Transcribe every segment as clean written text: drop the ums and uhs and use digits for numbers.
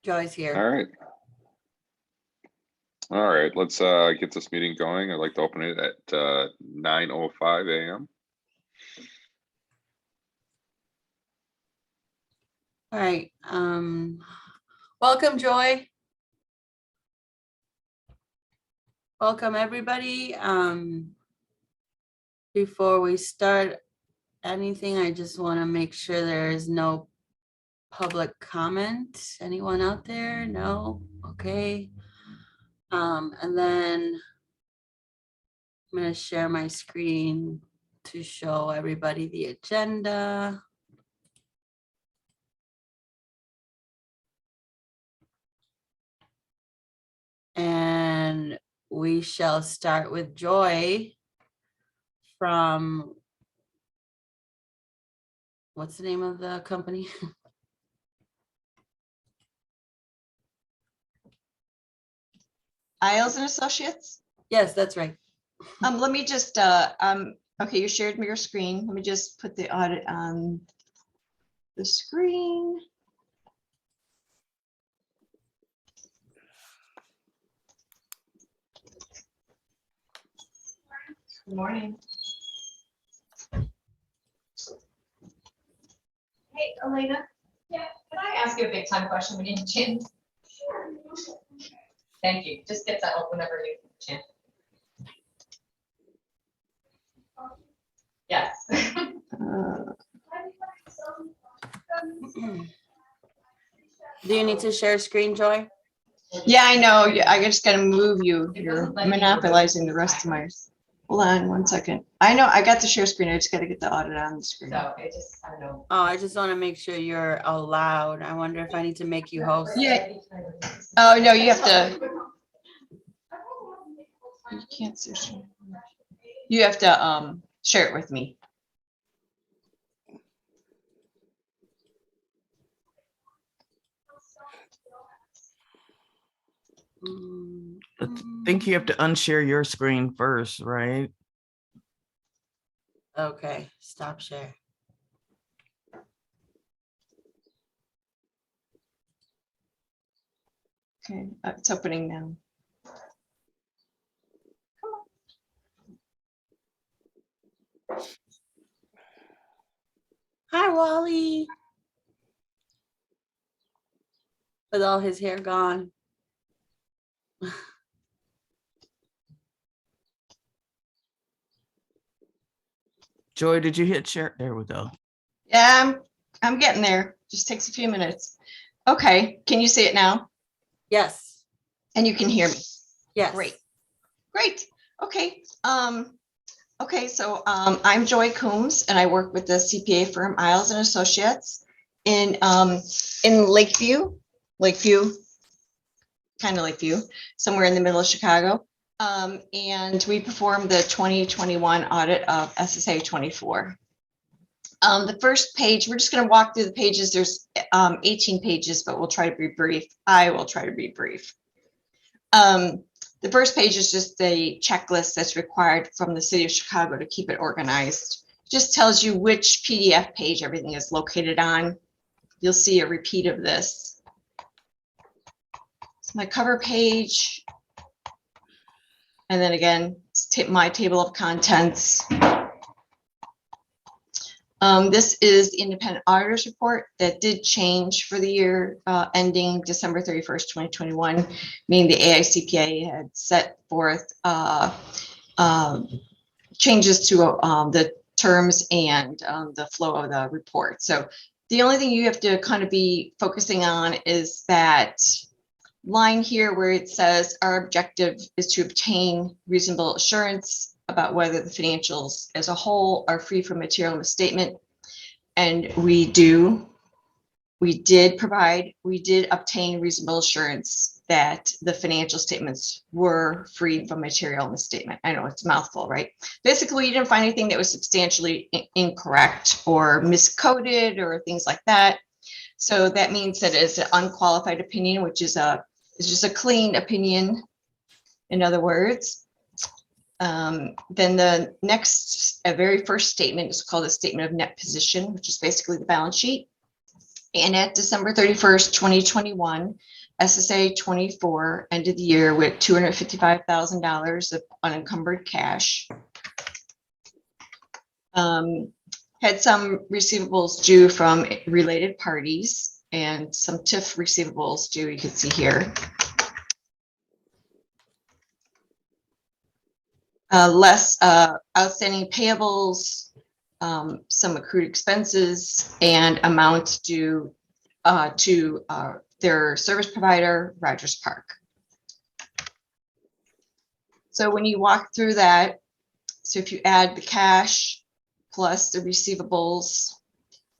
Joy's here. All right, let's get this meeting going. I'd like to open it at 9:05 a.m. All right. Welcome, Joy. Welcome, everybody. Before we start anything, I just want to make sure there is no public comment. Anyone out there? No? Okay. And then I'm going to share my screen to show everybody the agenda. And we shall start with Joy from, what's the name of the company? Isles and Associates. Yes, that's right. Let me just okay, you shared me your screen. Let me just put the audit on the screen. Good morning. Hey, Elena. Yeah, can I ask you a big time question when you get a chance? Sure. Thank you. Just get that up whenever you get a chance. Yes. Do you need to share screen, Joy? Yeah, I know. I just gotta move you. You're monopolizing the rest of my. Hold on 1 second. I know I got the share screen. I just gotta get the audit on the screen. So it just, I don't know. Oh, I just want to make sure you're allowed. I wonder if I need to make you host. Yeah. Oh, no, you have to. You can't share screen. You have to share it with me. I think you have to unshare your screen first, right? Okay, stop share. Okay, it's opening now. Hi, Wally. With all his hair gone. Joy, did you hit share? There we go. Yeah, I'm getting there. Just takes a few minutes. Okay, can you see it now? Yes. And you can hear me? Yes. Great. Okay. Okay, so I'm Joy Coombs and I work with the CPA firm Isles and Associates in Lakeview, kind of Lakeview, somewhere in the middle of Chicago. And we performed the 2021 audit of SSA 24. The first page, we're just going to walk through the pages. There's 18 pages, but we'll try to be brief. I will try to be brief. The first page is just the checklist that's required from the city of Chicago to keep it organized. It just tells you which PDF page everything is located on. You'll see a repeat of this. It's my cover page. And then again, my table of contents. This is the independent auditor's report that did change for the year ending December 31st, 2021, meaning the AICPA had set forth changes to the terms and the flow of the report. So the only thing you have to kind of be focusing on is that line here where it says our objective is to obtain reasonable assurance about whether the financials as a whole are free from material misstatement. And we did obtain reasonable assurance that the financial statements were free from material misstatement. I know it's a mouthful, right? Basically, we didn't find anything that was substantially incorrect or miscoded or things like that. So that means that it's an unqualified opinion, which is just a clean opinion, in other words. Then the next, very first statement is called a statement of net position, which is basically the balance sheet. And at December 31st, 2021, SSA 24 ended the year with $255,000 of unencumbered cash. Had some receivables due from related parties and some TIF receivables due, you can see here. Less outstanding payables, some accrued expenses, and amounts due to their service provider, Rogers Park. So when you walk through that, so if you add the cash plus the receivables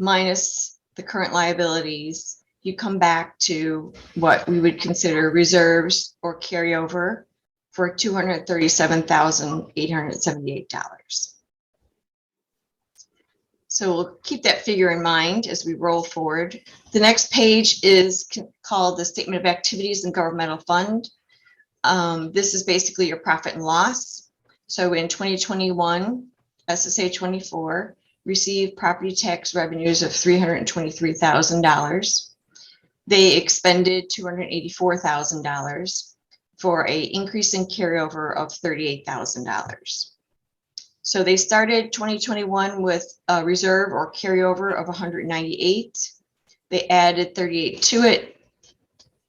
minus the current liabilities, you come back to what we would consider reserves or carryover for $237,878. So we'll keep that figure in mind as we roll forward. The next page is called the Statement of Activities and Governmental Fund. This is basically your profit and loss. So in 2021, SSA 24 received property tax revenues of $323,000. They expended $284,000 for an increase in carryover of $38,000. So they started 2021 with a reserve or carryover of 198. They added 38 to it,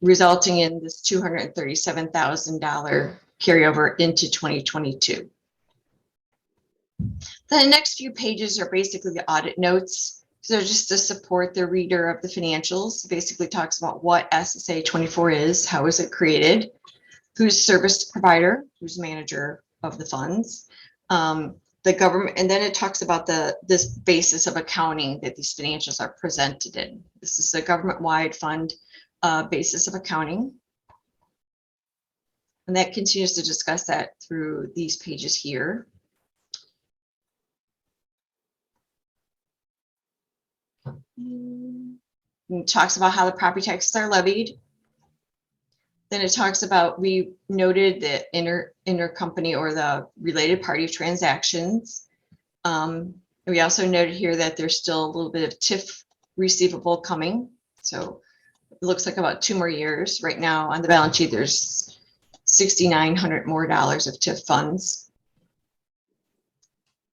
resulting in this $237,000 carryover into 2022. The next few pages are basically the audit notes. So just to support the reader of the financials, basically talks about what SSA 24 is, how is it created, who's service provider, who's manager of the funds, the government, and then it talks about this basis of accounting that these financials are presented in. This is a government-wide fund basis of accounting. And that continues to discuss that through these pages here. It talks about how the property taxes are levied. Then it talks about, we noted the intercompany or the related party transactions. We also noted here that there's still a little bit of TIF receivable coming. So it looks like about 2 more years. Right now on the balance sheet, there's $6,900 more of TIF funds.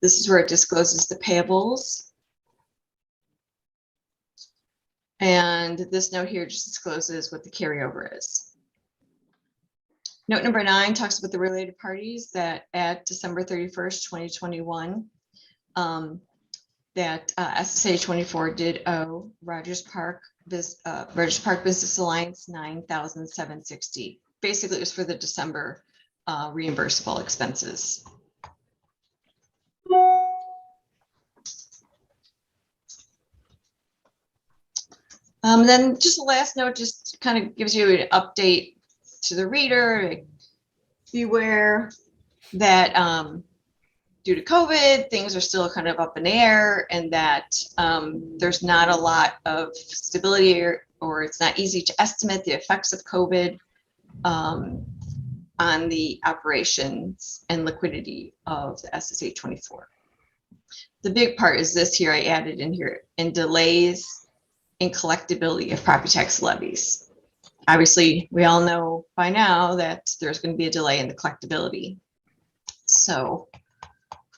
This is where it discloses the payables. And this note here just discloses what the carryover is. Note number 9 talks about the related parties that at December 31st, 2021, that SSA 24 did owe Rogers Park Business Alliance $9,760. Basically, it was for the December reimbursable expenses. Then just the last note just kind of gives you an update to the reader. Beware that due to COVID, things are still kind of up in the air, and that there's not a lot of stability, or it's not easy to estimate the effects of COVID on the operations and liquidity of the SSA 24. The big part is this here, I added in here, in delays in collectability of property tax levies. Obviously, we all know by now that there's going to be a delay in the collectability. So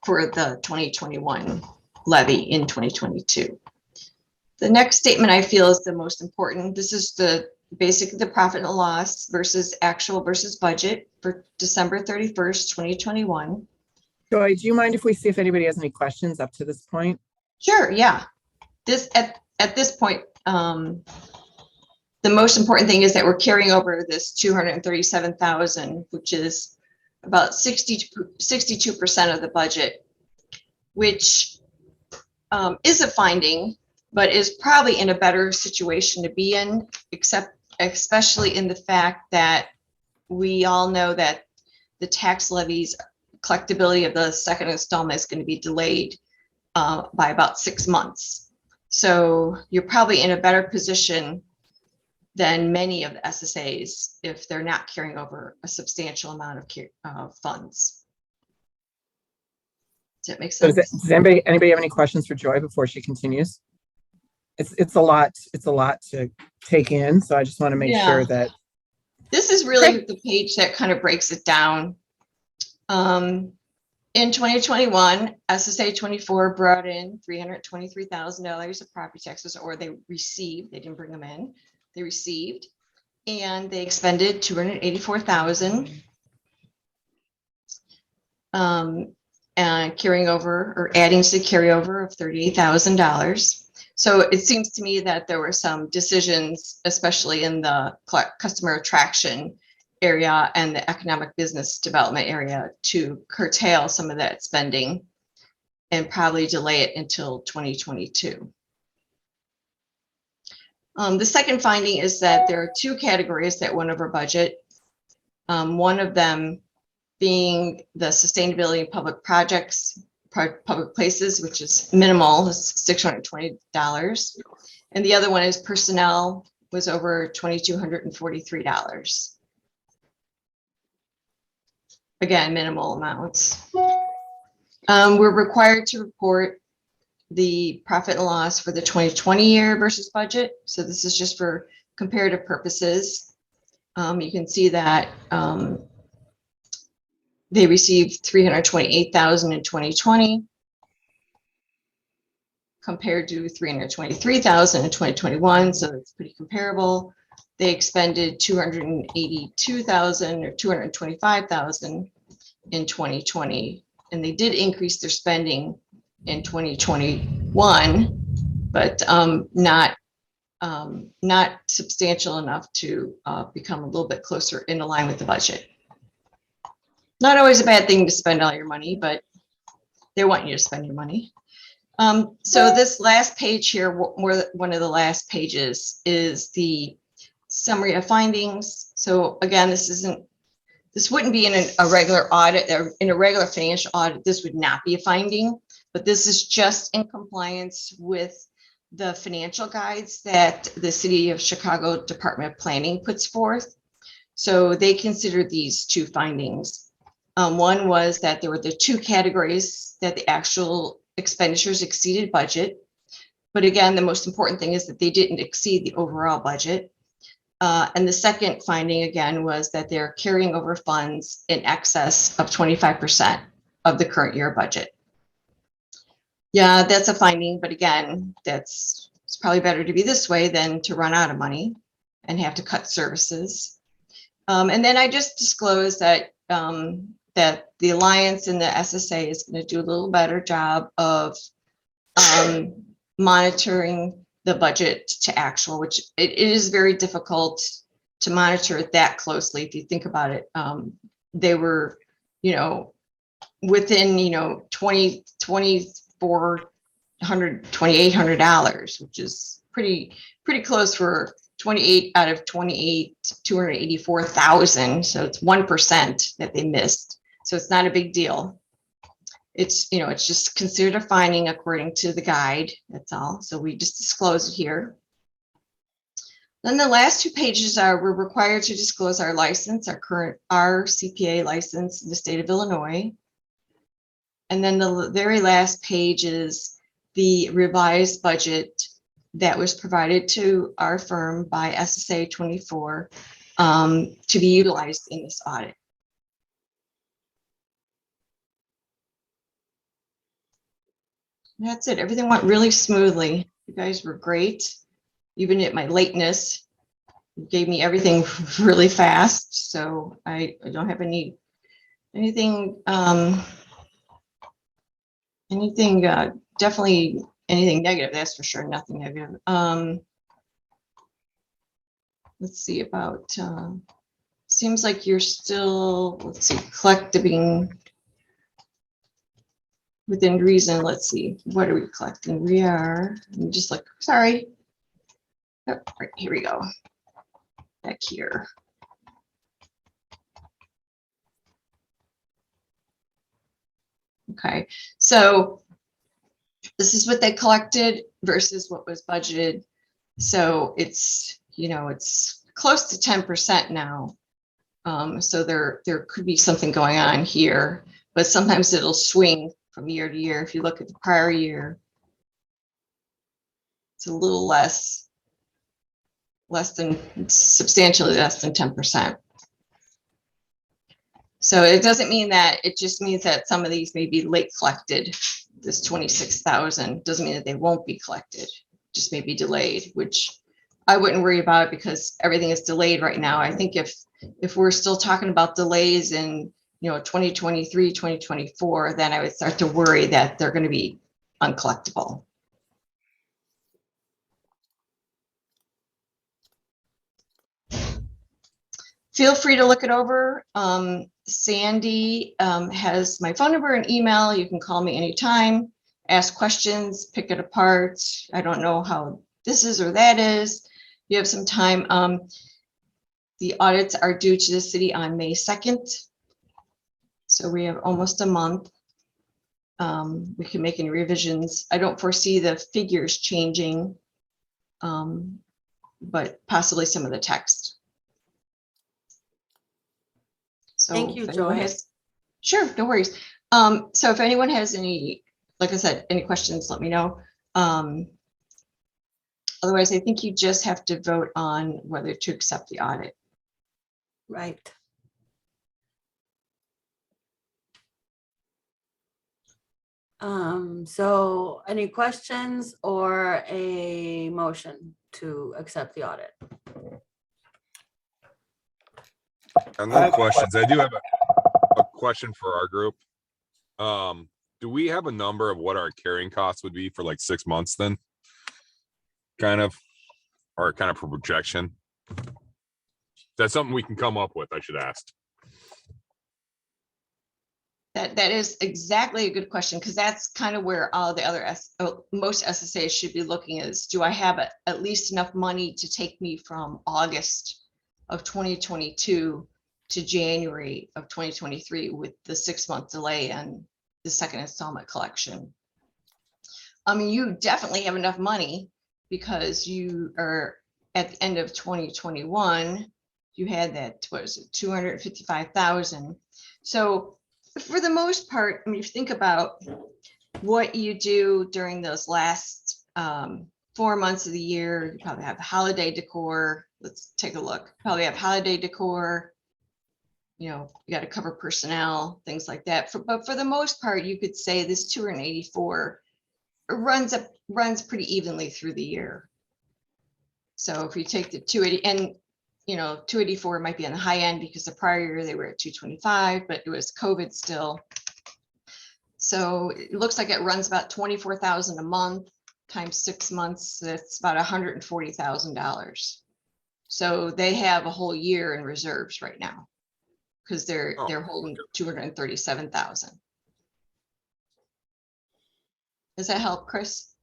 for the 2021 levy in 2022. The next statement I feel is the most important. This is basically the profit and loss versus actual versus budget for December 31st, 2021. Joy, do you mind if we see if anybody has any questions up to this point? Sure, yeah. At this point, the most important thing is that we're carrying over this 237,000, which is about 62% of the budget, which is a finding, but is probably in a better situation to be in, especially in the fact that we all know that the tax levies collectability of the second installment is going to be delayed by about 6 months. So you're probably in a better position than many of the SSAs if they're not carrying over a substantial amount of funds. Does that make So sense? does anybody have any questions for Joy before she continues? it's a lot to take in. So I just want to make Yeah. sure that, This is really the page that kind of breaks it down. In 2021, SSA 24 brought in $323,000 of property taxes, or they received. They didn't bring them in. They received, and they expended $284,000. And carrying over or adding to the carryover of $38,000. So it seems to me that there were some decisions, especially in the customer attraction area and the economic business development area, to curtail some of that spending and probably delay it until 2022. The second finding is that there are two categories that went over budget. One of them being the sustainability and public projects, public places, which is minimal, is $620. And the other one is personnel, was over $2,243. Again, minimal amounts. We're required to report the profit and loss for the 2020 year versus budget. So this is just for comparative purposes. You can see that they received $328,000 in 2020 compared to $323,000 in 2021. So it's pretty comparable. They expended $282,000 or $225,000 in 2020, and they did increase their spending in 2021, but not substantial enough to become a little bit closer in line with the budget. Not always a bad thing to spend all your money, but they want you to spend your money. So this last page here, one of the last pages, is the summary of findings. So again, this wouldn't be in a regular audit, or in a regular financial audit, this would not be a finding, but this is just in compliance with the financial guides that the City of Chicago Department of Planning puts forth. So they consider these two findings. One was that there were the two categories that the actual expenditures exceeded budget. But again, the most important thing is that they didn't exceed the overall budget. And the second finding, again, was that they're carrying over funds in excess of 25% of the current year budget. Yeah, that's a finding, but again, it's probably better to be this way than to run out of money and have to cut services. And then I just disclosed that that the Alliance and the SSA is going to do a little better job of monitoring the budget to actual, which it is very difficult to monitor it that closely. If you think about it, they were, within, $2,800, which is pretty close for 28 out of 28, 284,000. So it's 1% that they missed. So it's not a big deal. It's, it's just considered a finding according to the guide. That's all. So we just disclose it here. Then the last two pages we're required to disclose our license, our current CPA license in the state of Illinois. And then the very last page is the revised budget that was provided to our firm by SSA 24 to be utilized in this audit. That's it. Everything went really smoothly. You guys were great. Even at my lateness, you gave me everything really fast. So I don't have anything definitely anything negative. That's for sure. Nothing negative. Let's see about, seems like you're still, let's see, collecting within reason. Let's see, what are we collecting? We are, I'm just like, sorry. Oh, right, here we go. Back here. Okay, so this is what they collected versus what was budgeted. So it's, it's close to 10% now. So there could be something going on here, but sometimes it'll swing from year to year. If you look at the prior year, It's a little less than, substantially less than 10%. So it doesn't mean that, it just means that some of these may be late collected. This 26,000 doesn't mean that they won't be collected, just may be delayed, which I wouldn't worry about because everything is delayed right now. I think if we're still talking about delays in, 2023, 2024, then I would start to worry that they're going to be uncollectible. Feel free to look it over. Sandy has my phone number and email. You can call me anytime, ask questions, pick it apart. I don't know how this is or that is. You have some time. The audits are due to the city on May 2nd. So we have almost a month. We can make any revisions. I don't foresee the figures changing, but possibly some of the text. So Thank you, if anyone Joy. Sure, no worries. So if anyone has any, like I said, any questions, let me know. Otherwise, I think you just have to vote on whether to accept the audit. Right. So any questions or a motion to accept the audit? No questions. I do have a question for our group. Do we have a number of what our carrying costs would be for like 6 months then? Or kind of for projection? That's something we can come up with, I should ask. That is exactly a good question, because that's kind of where all the other most SSAs should be looking is, do I have at least enough money to take me from August of 2022 to January of 2023 with the 6-month delay and the second installment collection? I mean, you definitely have enough money because you are at the end of 2021, you had that, what is it, 255,000. So for the most part, I mean, if you think about what you do during those last 4 months of the year, you probably have holiday decor. Let's take a look. Probably have holiday decor. You got to cover personnel, things like that. But for the most part, you could say this 284 runs pretty evenly through the year. So if you take the 280 and 284 might be on the high end because the prior year they were at 225, but it was COVID still. So it looks like it runs about 24,000 a month times 6 months. That's about $140,000. So they have a whole year in reserves right now because they're holding 237,000. Does that help, Chris?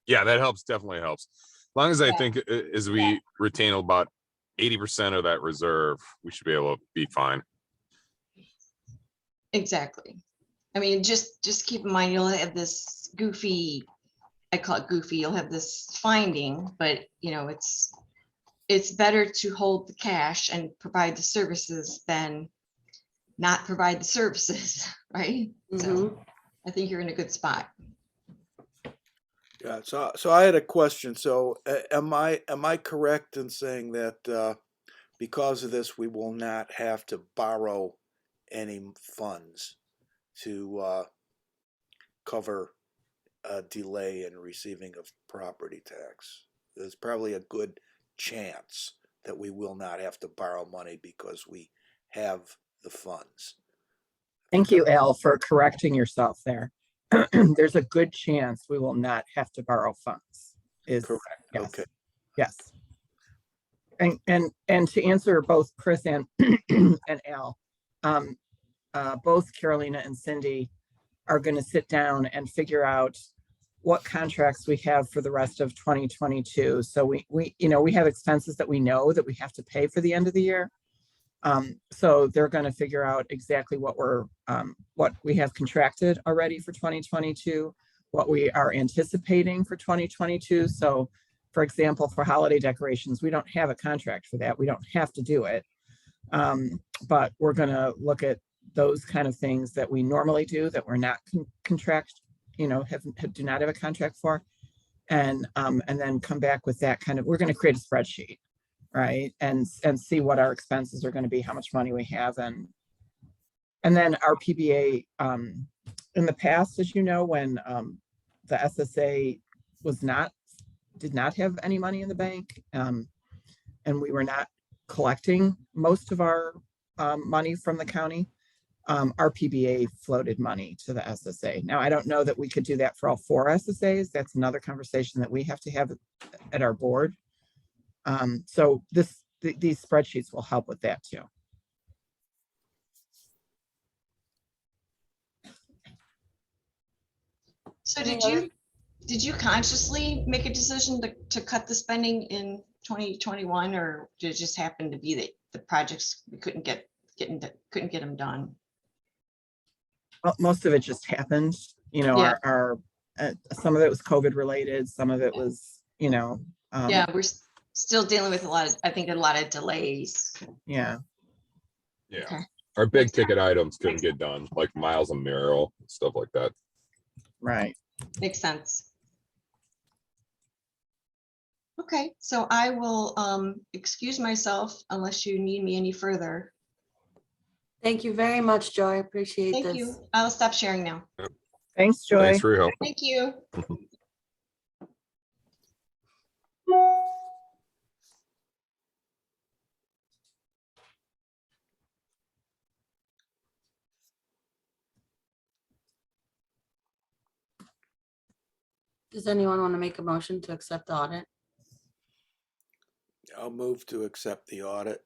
Yeah, that helps, definitely helps. As long as I think as we retain about 80% of that reserve, we should be able to be fine. Exactly. I mean, just keep in mind, you'll have this goofy, I call it goofy, you'll have this finding, but it's better to hold the cash and provide the services than not provide the services, right? So I think you're in a good spot. Yeah, so I had a question. So am I correct in saying that because of this, we will not have to borrow any funds to cover a delay in receiving of property tax? There's probably a good chance that we will not have to borrow money because we have the funds. Thank you, Al, for correcting yourself there. There's a good chance we will not have to borrow funds. Correct. Yes. Okay. Yes. And to answer both Chris and and Al, both Carolina and Cindy are going to sit down and figure out what contracts we have for the rest of 2022. So we have expenses that we know that we have to pay for the end of the year. So they're going to figure out exactly what we have contracted already for 2022, what we are anticipating for 2022. So for example, for holiday decorations, we don't have a contract for that. We don't have to do it. But we're going to look at those kind of things that we normally do that we're not do not have a contract for. and then come back with that kind of, we're going to create a spreadsheet, right? And see what our expenses are going to be, how much money we have, and then our PBA, in the past, as you know, when the SSA did not have any money in the bank, and we were not collecting most of our money from the county, RPBA floated money to the SSA. Now, I don't know that we could do that for all 4 SSAs. That's another conversation that we have to have at our board. So these spreadsheets will help with that too. So Any did you consciously make a decision to cut the spending in 2021, or did it just happen to be that the projects we couldn't get them done? Well, most of it just happened, you know, Yeah. our some of it was COVID related, some of it was, you know. Yeah, we're still dealing with a lot of delays. Yeah. Yeah. Okay. Our big ticket items couldn't get done, like Miles and Merrill, stuff like that. Right. Makes sense. Okay, so I will excuse myself unless you need me any further. Thank you very much, Joy. I appreciate Thank this. you. I'll stop sharing now. Thanks, Joy. Thanks for your help. Thank you. Does anyone want to make a motion to accept the audit? I'll move to accept the audit.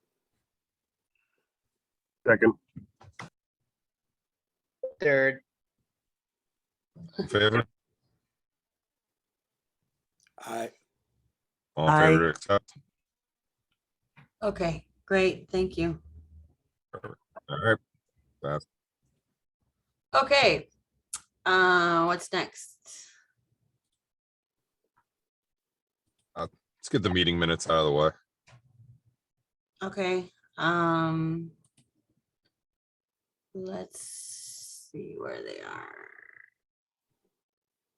Second. Third. In favor? I, All in Aye. favor to accept? Okay, great. Thank you. All right. Okay. What's next? Let's get the meeting minutes out of the way. Okay. Let's see where they are.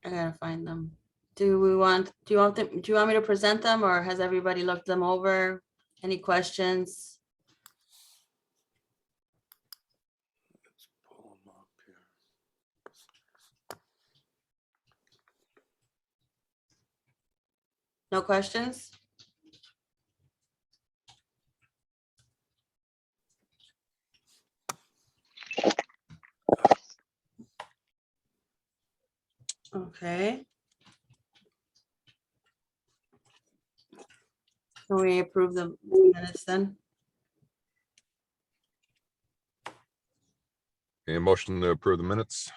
I gotta find them. Do you want me to present them, or has everybody looked them over? Any questions? let's pull them up here. No questions? Okay. Can we approve the minutes then? Any motion to approve the minutes?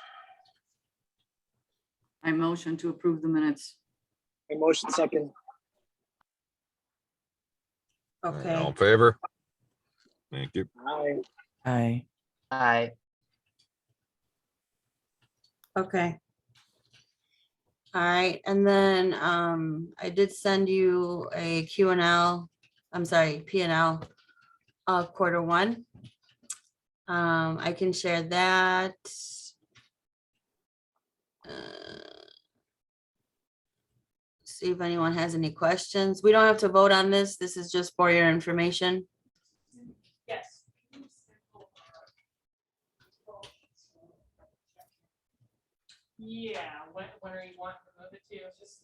I motion to approve the minutes. A motion second. All Okay, in favor? Thank you. Aye. Aye. Aye. okay. All right, and then I did send you a P&L of Q1. I can share that. See if anyone has any questions. We don't have to vote on this. This is just for your information. Yes. Yeah, when are you wanting to move it to? Just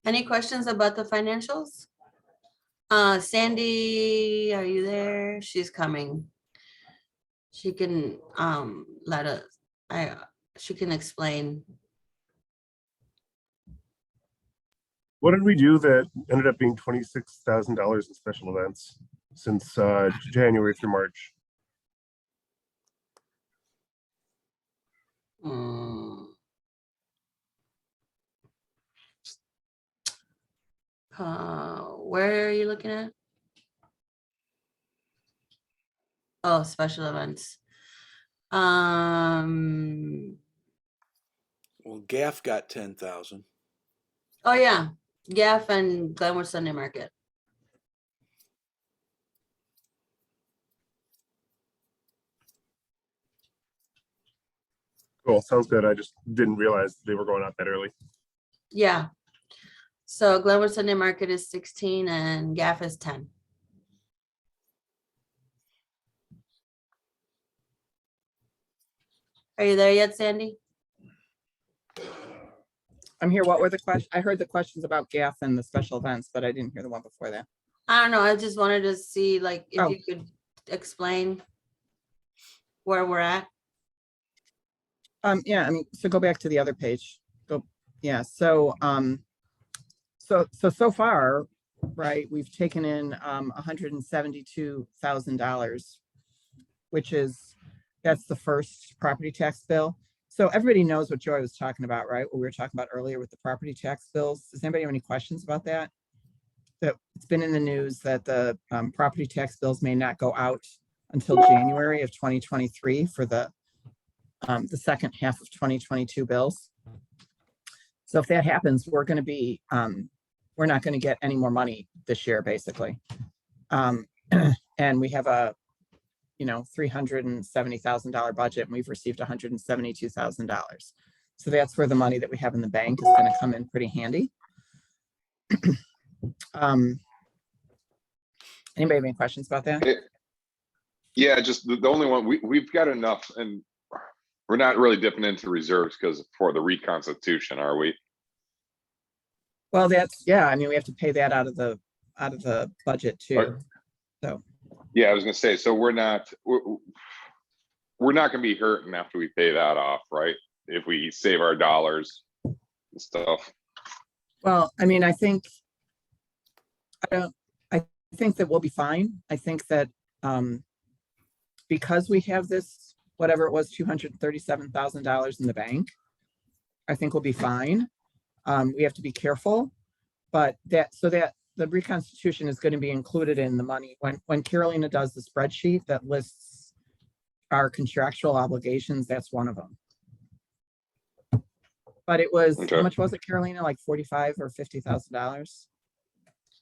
Any questions about the financials? Sandy, are you there? She's coming. She can let us, she can explain. What did we do that ended up being $26,000 in special events since January through March? Where are you looking at? Oh, special events. Well, GAF got 10,000. Oh yeah, GAF and Glenwood Sunday Market. Cool, sounds good. I just didn't realize they were going out that early. Yeah. So Glenwood Sunday Market is 16 and GAF is 10. Are you there yet, Sandy? I'm here. What were the questions? I heard the questions about GAF and the special events, but I didn't hear the one before that. I don't know. I just wanted to see like if Oh. you could explain where we're at. Yeah, I mean, so go back to the other page. Go, yeah, so so far, right, we've taken in $172,000, which is, that's the first property tax bill. So everybody knows what Joy was talking about, right? What we were talking about earlier with the property tax bills. Does anybody have any questions about that? That it's been in the news that the property tax bills may not go out until January of 2023 for the second half of 2022 bills. So if that happens, we're going to be, we're not going to get any more money this year, basically. And we have a, $370,000 budget, and we've received $172,000. So that's where the money that we have in the bank is going to come in pretty handy. Anybody have any questions about that? Yeah, just the only one, we've got enough, and we're not really dipping into reserves because for the reconstitution, are we? Well, that's, yeah, I mean, we have to pay that out of the budget too. Right. So, Yeah, I was gonna say, so we're not gonna be hurting after we pay that off, right? If we save our dollars and stuff. well, I mean, I think that we'll be fine. I think that because we have this, whatever it was, $237,000 in the bank, I think we'll be fine. We have to be careful, but that the reconstitution is going to be included in the money. When Carolina does the spreadsheet that lists our contractual obligations, that's one of them. But it was, Okay. how much was it, Carolina? Like $45,000 or $50,000?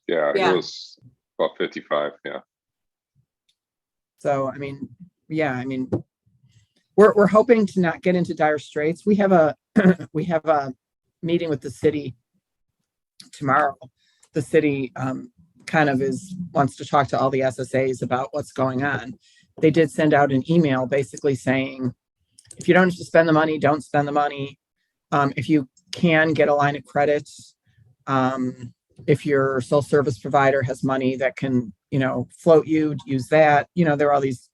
Yeah, Yeah. it was about 55, yeah. So, I mean, yeah, I mean, we're hoping to not get into dire straits. We have a meeting with the city tomorrow. The city kind of wants to talk to all the SSAs about what's going on. They did send out an email basically saying, if you don't have to spend the money, don't spend the money. If you can get a line of credit, if your sole service provider has money that can, float you, use that. There are all these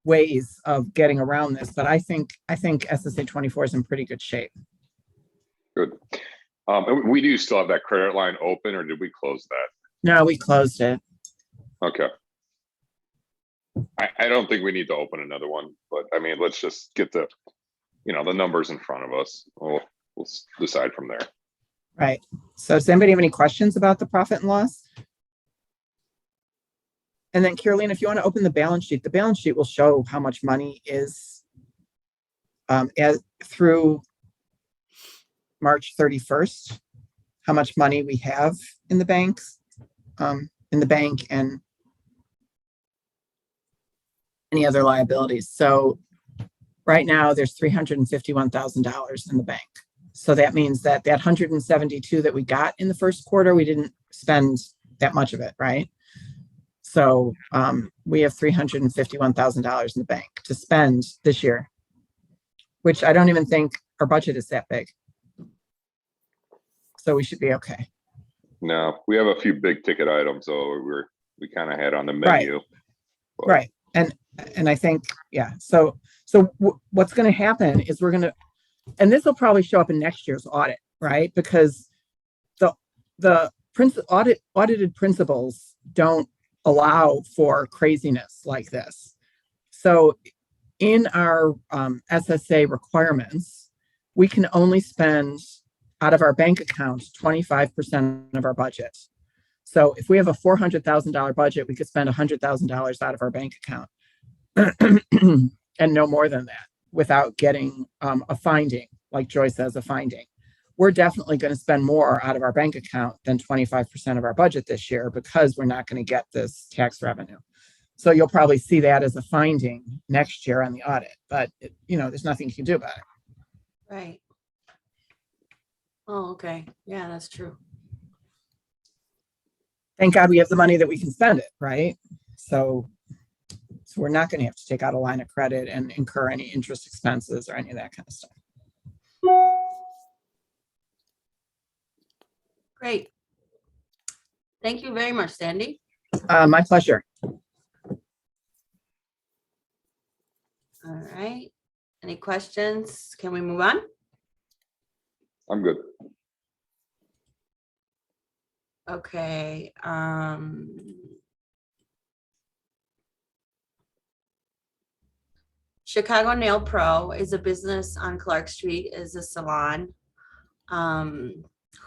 ways of getting around this, but I think SSA 24 is in pretty good shape. Good. And we do still have that credit line open, or did we close that? No, we closed it. Okay. I don't think we need to open another one, but I mean, let's just get the numbers in front of us. We'll decide from there. Right. So does anybody have any questions about the profit and loss? And then Carolina, if you want to open the balance sheet will show how much money is through March 31st, how much money we have in the banks, and any other liabilities. So right now there's $351,000 in the bank. So that means that 172 that we got in the first quarter, we didn't spend that much of it, right? So we have $351,000 in the bank to spend this year, which I don't even think our budget is that big. So we should be okay. No, we have a few big ticket items, so we kind of had on the menu. But Right. And I think, yeah. So what's going to happen is we're going to, and this will probably show up in next year's audit, right? Because the audited principles don't allow for craziness like this. So in our SSA requirements, we can only spend out of our bank account 25% of our budget. So if we have a $400,000 budget, we could spend $100,000 out of our bank account. and no more than that without getting a finding, like Joy says, a finding. We're definitely going to spend more out of our bank account than 25% of our budget this year because we're not going to get this tax revenue. So you'll probably see that as a finding next year on the audit, but there's nothing you can do about it. Right. Oh, okay. Yeah, that's true. Thank God we have the money that we can spend it, right? So we're not going to have to take out a line of credit and incur any interest expenses or any of that kind of stuff. Great. Thank you very much, Sandy. My pleasure. All right. Any questions? Can we move on? I'm good. Okay. Chicago Nail Pro is a business on Clark Street, is a salon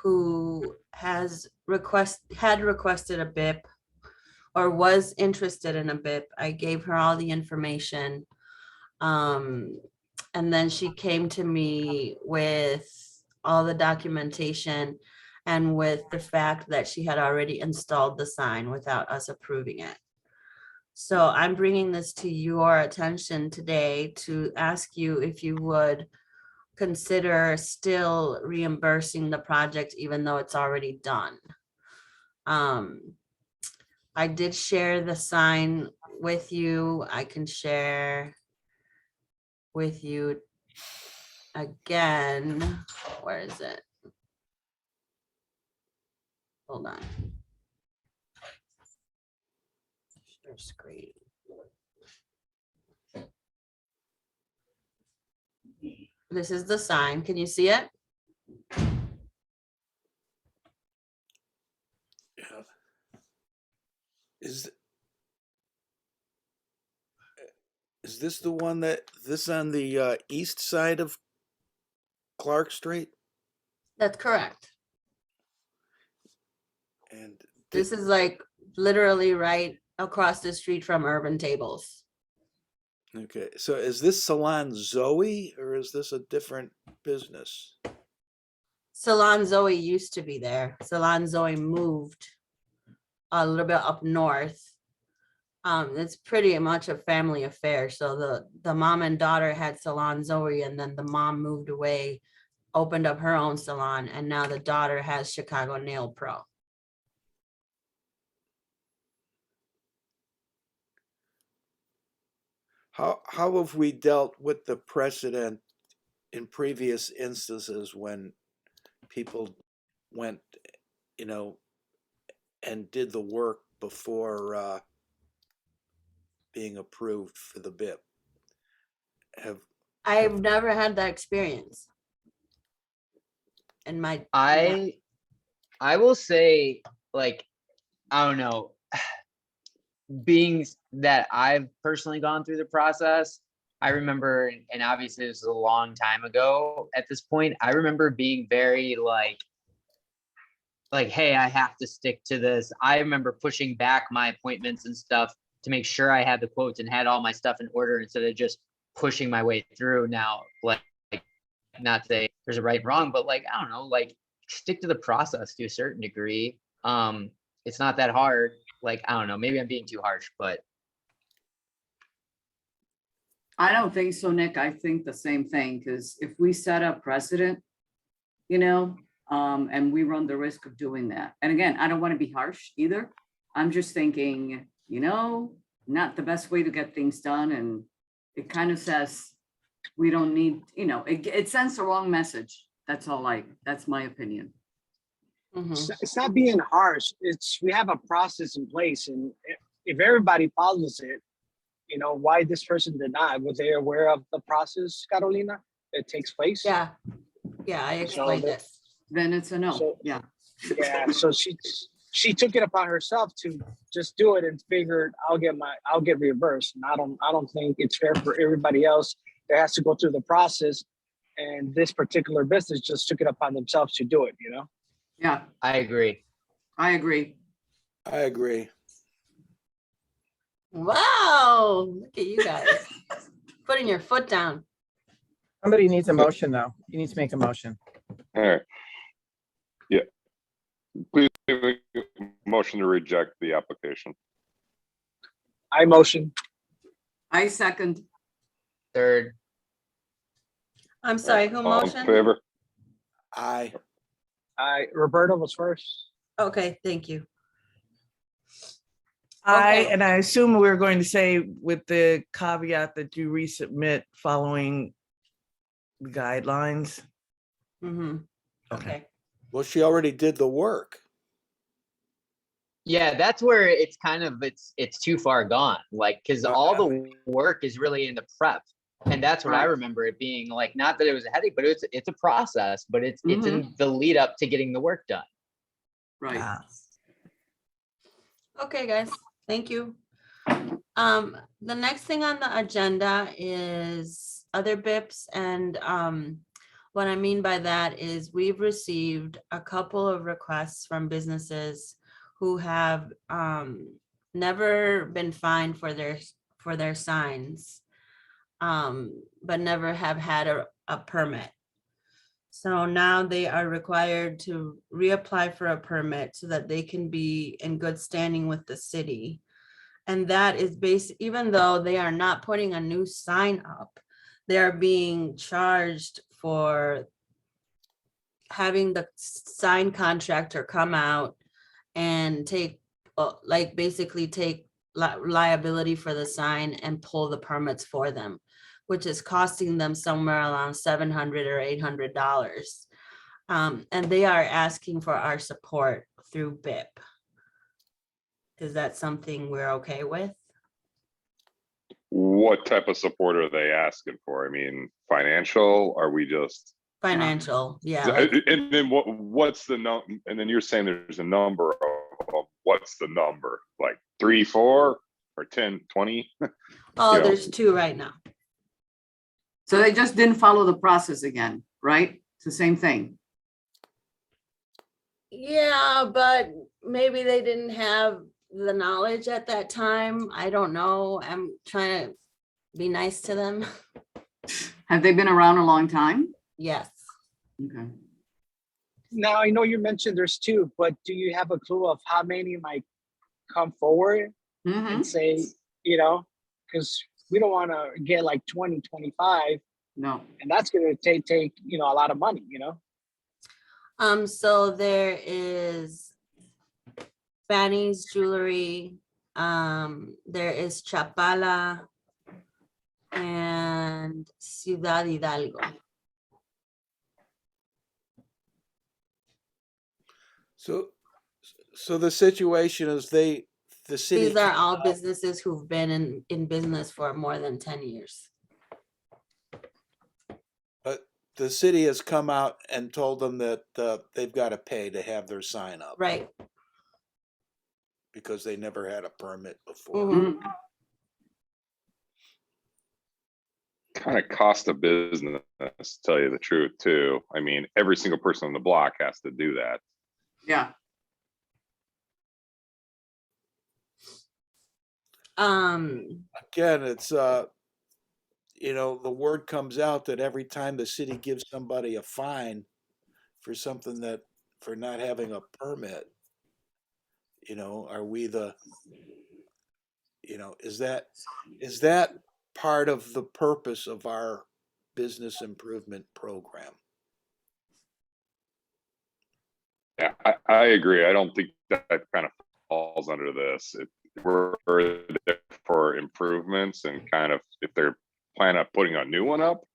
who had requested a BIP or was interested in a BIP. I gave her all the information. And then she came to me with all the documentation and with the fact that she had already installed the sign without us approving it. So I'm bringing this to your attention today to ask you if you would consider still reimbursing the project, even though it's already done. I did share the sign with you. I can share with you again. Where is it? Hold on. Share screen. This is the sign. Can you see it? Yeah. Is this the one this on the east side of Clark Street? That's correct. And This is like literally right across the street from Urban Tables. okay, so is this Salon Zoe or is this a different business? Salon Zoe used to be there. Salon Zoe moved a little bit up north. It's pretty much a family affair. So the mom and daughter had Salon Zoe, and then the mom moved away, opened up her own salon, and now the daughter has Chicago Nail Pro. How have we dealt with the precedent in previous instances when people went, and did the work before being approved for the BIP? I've never had that experience. In my I will say, like, I don't know, being that I've personally gone through the process, I remember, and obviously this was a long time ago at this point, I remember being very like, hey, I have to stick to this. I remember pushing back my appointments and stuff to make sure I had the quotes and had all my stuff in order instead of just pushing my way through. Now, like not say there's a right and wrong, but like, I don't know, like stick to the process to a certain degree. It's not that hard. Like, I don't know, maybe I'm being too harsh, but. I don't think so, Nick. I think the same thing, because if we set a precedent, and we run the risk of doing that. And again, I don't want to be harsh either. I'm just thinking, not the best way to get things done. And it kind of says we don't need, it sends the wrong message. That's my opinion. Mhm. It's not being harsh. We have a process in place, and if everybody follows it, why this person did not? Was they aware of the process, Carolina, that takes place? Yeah, I explained it. Then it's a no. So- Yeah. Yeah. So she took it upon herself to just do it and figured I'll get reimbursed. And I don't think it's fair for everybody else that has to go through the process. And this particular business just took it upon themselves to do it. Yeah, I agree. I agree. I agree. Wow. Whoa, look at you guys. Putting your foot down. Somebody needs a motion, though. You need to make a motion. All right. Yeah. Please make a motion to reject the application. I motion. I second. Third, I'm sorry, who All in motioned? favor? I, Roberta was first. Okay, thank you. I, Okay. and I assume we're going to say with the caveat that you resubmit following the guidelines. Mm-hmm. Okay. Okay. well, she already did the work. yeah, that's where it's kind of, it's too far gone, like, because all the work is really in the prep. And that's what I Right. remember it being like, not that it was a headache, but it's a process, but it's in the lead up to getting the work done. Right. Ah. Okay, guys, thank you. The next thing on the agenda is other BIPs, and what I mean by that is we've received a couple of requests from businesses who have never been fined for their signs, but never have had a permit. So now they are required to reapply for a permit so that they can be in good standing with the city. And that is even though they are not putting a new sign up, they are being charged for having the sign contractor come out and take, basically take liability for the sign and pull the permits for them, which is costing them somewhere around $700 or $800. And they are asking for our support through BIP. Is that something we're okay with? What type of support are they asking for? I mean, financial? Are we just? Financial, yeah. And then what's the number? And then you're saying there's a number of what's the number? Like 3, 4, or 10, 20? Oh, you know. there's 2 right now. So they just didn't follow the process again, right? It's the same thing. Yeah, but maybe they didn't have the knowledge at that time. I don't know. I'm trying to be nice to them. Have they been around a long time? Yes. Okay. Now, I know you mentioned there's 2, but do you have a clue of how many might come forward Mhm. and say, because we don't want to get like 20, 25, No. and that's going to take, a lot of money, So there is Fanny's Jewelry, there is Chapala and Ciudad Hidalgo. So the situation is the city. These are all businesses who've been in business for more than 10 years. But the city has come out and told them that they've got to pay to have their sign up. Right. Because they never had a permit before. Mhm. Kind of cost of business, to tell you the truth, too. I mean, every single person on the block has to do that. Yeah. Again, it's the word comes out that every time the city gives somebody a fine for something for not having a permit, are we is that part of the purpose of our business improvement program? Yeah, I agree. I don't think that kind of falls under this. We're there for improvements and kind of, if they're planning on putting a new one up,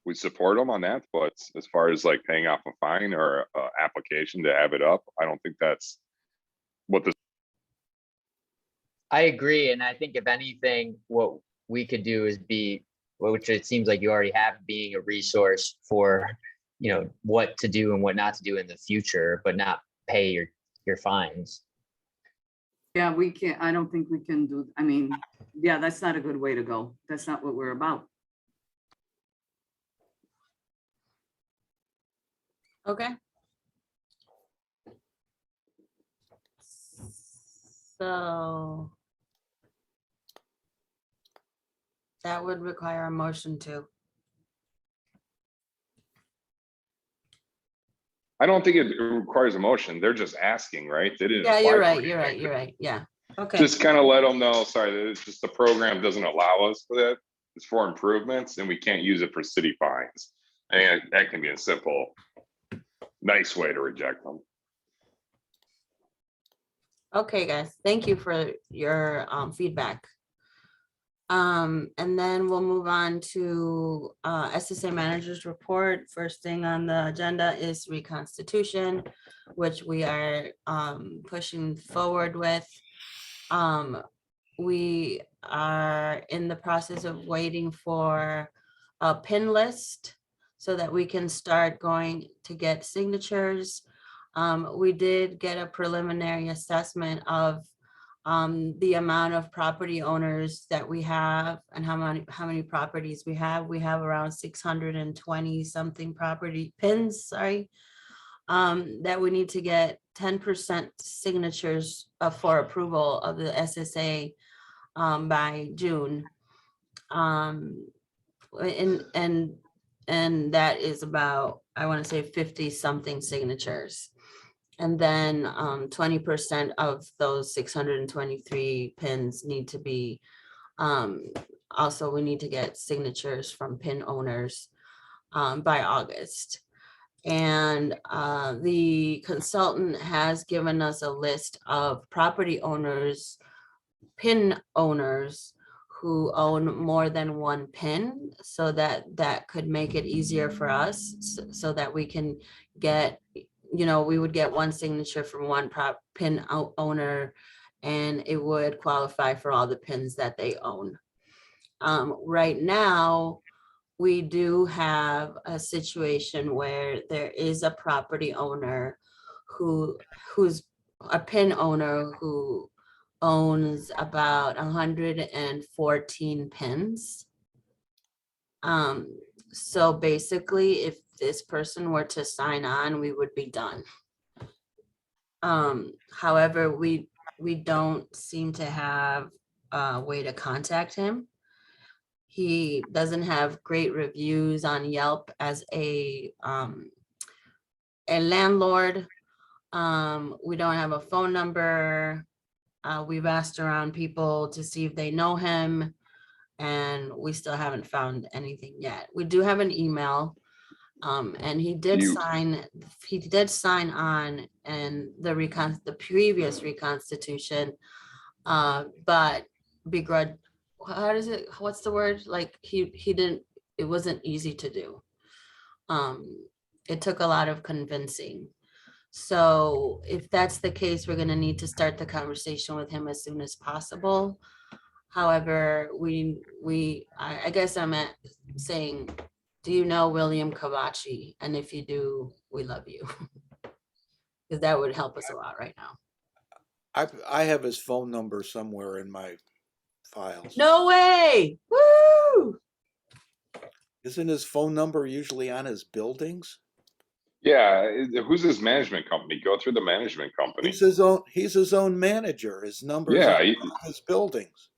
we support them on that. But as far as like paying off a fine or application to have it up, I don't think that's what this. I agree. And I think if anything, what we could do is which it seems like you already have, being a resource for, what to do and what not to do in the future, but not pay your fines. Yeah, we can't, I don't think we can do, yeah, that's not a good way to go. That's not what we're about. Okay. So That would require a motion too. I don't think it requires a motion. They're just asking, right? They didn't. Yeah, apply you're for right, you're anything. right, you're right, yeah, okay. Just kind of let them know, sorry, that it's just the program doesn't allow us for that. It's for improvements and we can't use it for city fines. And that can be a simple, nice way to reject them. Okay, guys, thank you for your feedback. And then we'll move on to SSA Manager's Report. First thing on the agenda is reconstitution, which we are pushing forward with. We are in the process of waiting for a pin list so that we can start going to get signatures. We did get a preliminary assessment of the amount of property owners that we have and how many properties we have. We have around 620 something property pins, sorry, that we need to get 10% signatures for approval of the SSA by June. And that is about, I want to say 50 something signatures. And then 20% of those 623 pins need to be, also we need to get signatures from pin owners by August. And the consultant has given us a list of property owners, pin owners who own more than one pin, so that could make it easier for us so that we can get, we would get one signature from one pin owner and it would qualify for all the pins that they own. Right now, we do have a situation where there is a property owner who's a pin owner who owns about 114 pins. So basically, if this person were to sign on, we would be done. However, we don't seem to have a way to contact him. He doesn't have great reviews on Yelp as a landlord. We don't have a phone number. We've asked around people to see if they know him, and we still haven't found anything yet. We do have an email, and he did sign on in the previous reconstitution, but begrudge. How does it, what's the word? Like he didn't, it wasn't easy to do. It took a lot of convincing. So if that's the case, we're gonna need to start the conversation with him as soon as possible. However, I guess I'm saying, do you know William Cavachi? And if you do, we love you. Because that would help us a lot right now. I have his phone number somewhere in my files. No way. Woo! Isn't his phone number usually on his buildings? Yeah, who's his management company? Go through the management company. He's his own manager. His number Yeah, on his buildings.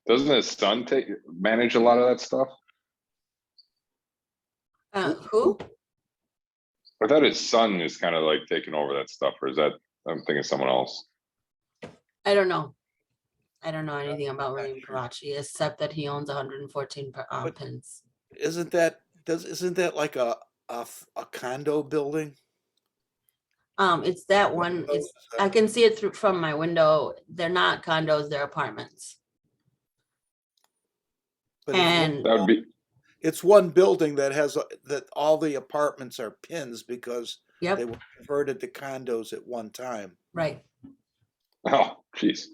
Doesn't his son manage a lot of that stuff? Who? I thought his son is kind of like taking over that stuff, or is that, I'm thinking someone else. I don't know. I don't know anything about William Cavachi except that he owns 114 pins. Isn't that like a condo building? It's that one. I can see it from my window. They're not condos, they're apartments. But And that would be, it's one building that has that all the apartments are pins because yep, they were converted to condos at one time. right. oh, jeez.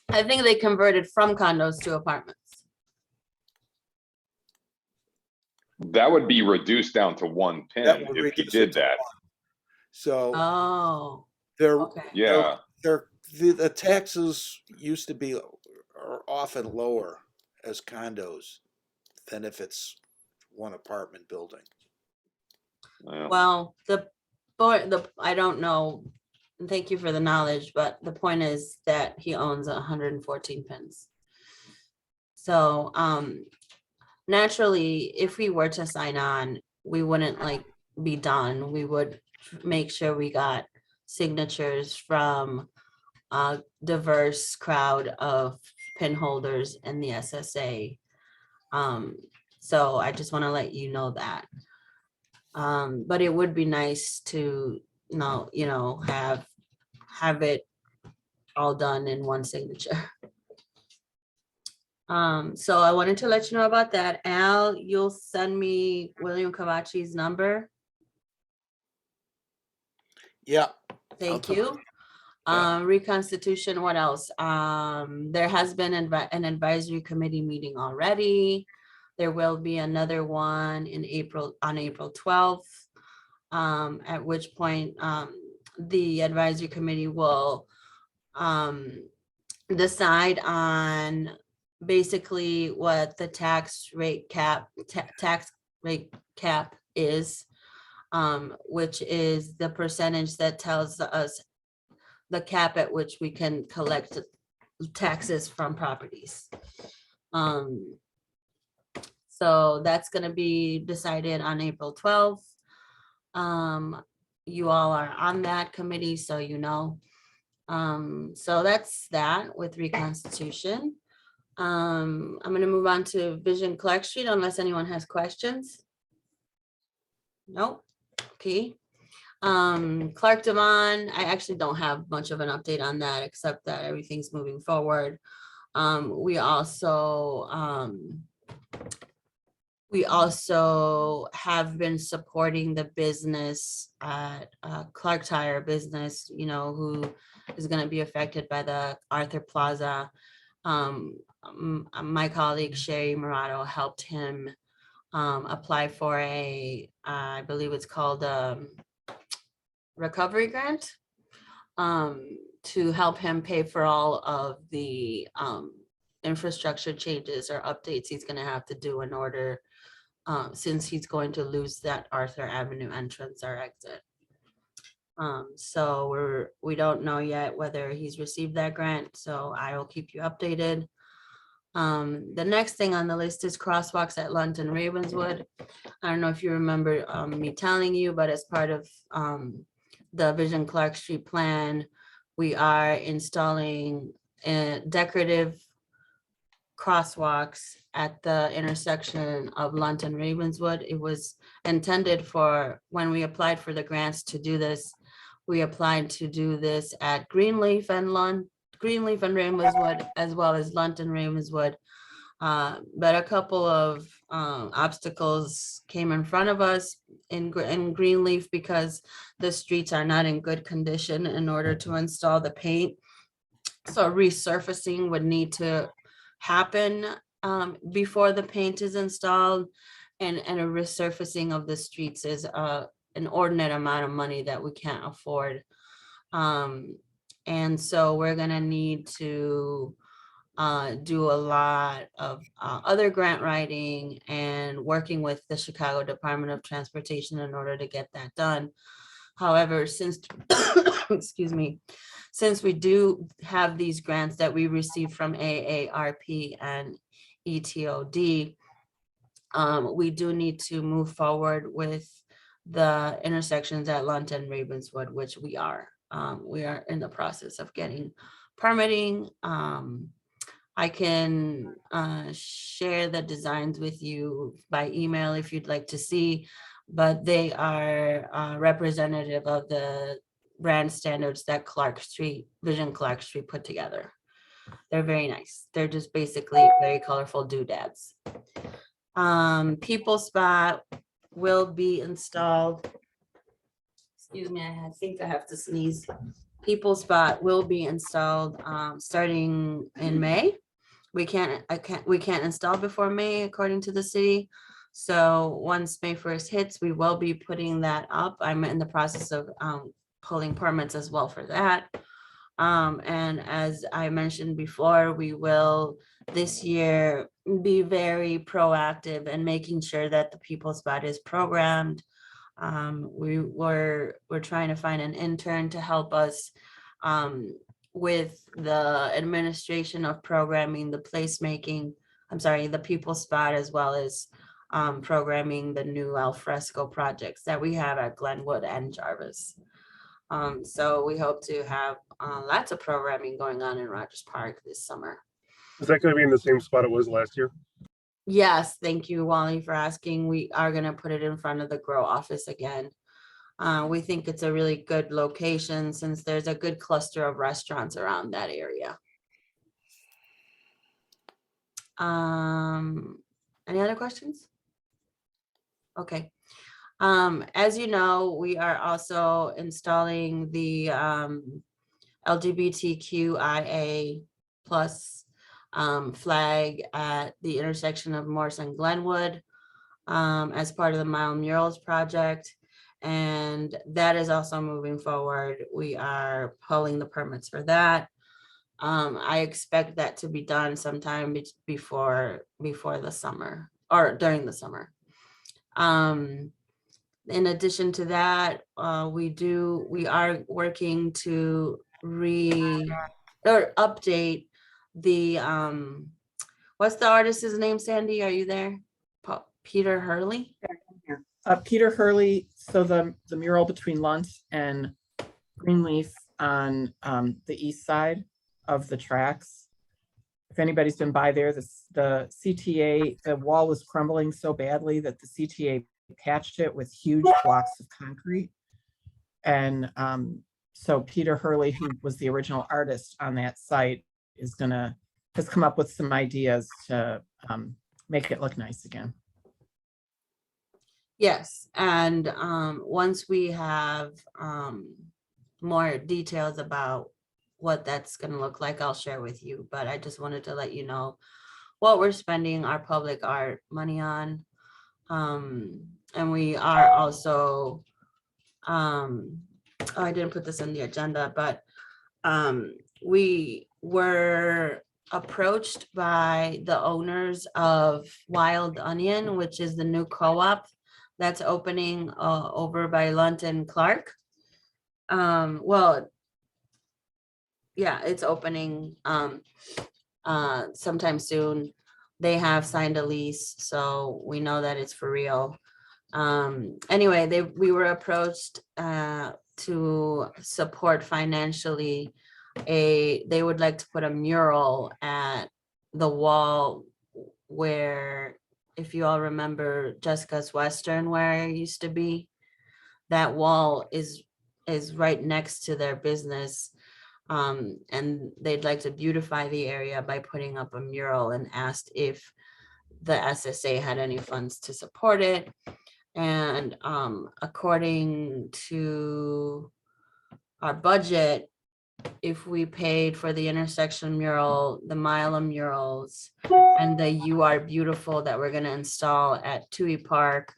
I think they converted from condos to apartments. That would be reduced down to one pin That would if he reduce it did to that. one. So Oh, they're okay. Yeah, the taxes used to be are often lower as condos than if it's one apartment building. yeah. Well, I don't know. And thank you for the knowledge, but the point is that he owns 114 pins. So naturally, if we were to sign on, we wouldn't like be done. We would make sure we got signatures from a diverse crowd of pin holders in the SSA. So I just want to let you know that. But it would be nice to have it all done in one signature. So I wanted to let you know about that. Al, you'll send me William Kavachi's number. Yeah. Thank Okay. you. Reconstitution, what else? There has been an advisory committee meeting already. There will be another one on April 12th, at which point the advisory committee will decide on basically what the tax rate cap is, which is the percentage that tells us the cap at which we can collect taxes from properties. So that's going to be decided on April 12th. You all are on that committee, so you know. So that's that with reconstitution. I'm going to move on to Vision Clark Street unless anyone has questions. Nope. Okay. Clark Devon, I actually don't have much of an update on that except that everything's moving forward. We also have been supporting the business at Clark Tire business, who is going to be affected by the Arthur Plaza. My colleague Sherry Murado helped him apply for I believe it's called recovery grant, to help him pay for all of the infrastructure changes or updates he's going to have to do in order, since he's going to lose that Arthur Avenue entrance or exit. So we don't know yet whether he's received that grant, so I will keep you updated. The next thing on the list is crosswalks at London Ravenswood. I don't know if you remember me telling you, but as part of the Vision Clark Street plan, we are installing decorative crosswalks at the intersection of London Ravenswood. It was intended for, when we applied for the grants to do this, we applied to do this at Greenleaf and Ravenswood, as well as London Ravenswood. But a couple of obstacles came in front of us in Greenleaf because the streets are not in good condition in order to install the paint. So resurfacing would need to happen before the paint is installed, and a resurfacing of the streets is an inordinate amount of money that we can't afford. And so we're gonna need to do a lot of other grant writing and working with the Chicago Department of Transportation in order to get that done. However, since excuse me, since we do have these grants that we receive from AARP and ETOD, we do need to move forward with the intersections at London Ravenswood, which we are. We are in the process of getting permitting. I can share the designs with you by email if you'd like to see, but they are representative of the brand standards that Vision Clark Street put together. They're very nice. They're just basically very colorful doodads. People Spot will be installed. Excuse me, I think I have to sneeze. People Spot will be installed starting in May. We can't install before May according to the city. So once May 1st hits, we will be putting that up. I'm in the process of pulling permits as well for that. And as I mentioned before, we will this year be very proactive in making sure that the People Spot is programmed. We're trying to find an intern to help us with the administration of programming, the placemaking I'm sorry, the people spot, as well as programming the new al fresco projects that we have at Glenwood and Jarvis. So we hope to have lots of programming going on in Rogers Park this summer. Is that going to be in the same spot it was last year? Yes, thank you, Wally, for asking. We are going to put it in front of the Grow office again. We think it's a really good location since there's a good cluster of restaurants around that area. Any other questions? Okay. As you know, we are also installing the LGBTQIA plus flag at the intersection of Morse and Glenwood as part of the Mile Murals project. And that is also moving forward. We are pulling the permits for that. I expect that to be done sometime before the summer or during the summer. In addition to that, we are working to update the what's the artist's name, Sandy? Are you there? Peter Hurley? Peter Hurley, so the mural between Lunt and Greenleaf on the east side of the tracks. If anybody's been by there, the CTA, the wall was crumbling so badly that the CTA patched it with huge blocks of concrete. And so Peter Hurley, who was the original artist on that site, has come up with some ideas to make it look nice again. Yes, and once we have more details about what that's going to look like, I'll share with you. But I just wanted to let you know what we're spending our public art money on. And we are also, I didn't put this in the agenda, but we were approached by the owners of Wild Onion, which is the new co-op that's opening over by Lunt and Clark. Well, yeah, it's opening sometime soon. They have signed a lease, so we know that it's for real. Anyway, we were approached to support financially. They would like to put a mural at the wall where, if you all remember Jessica's Western, where it used to be, that wall is right next to their business. And they'd like to beautify the area by putting up a mural, and asked if the SSA had any funds to support it. And according to our budget, if we paid for the intersection mural, the Mile of Murals, and the You Are Beautiful that we're going to install at Tui Park,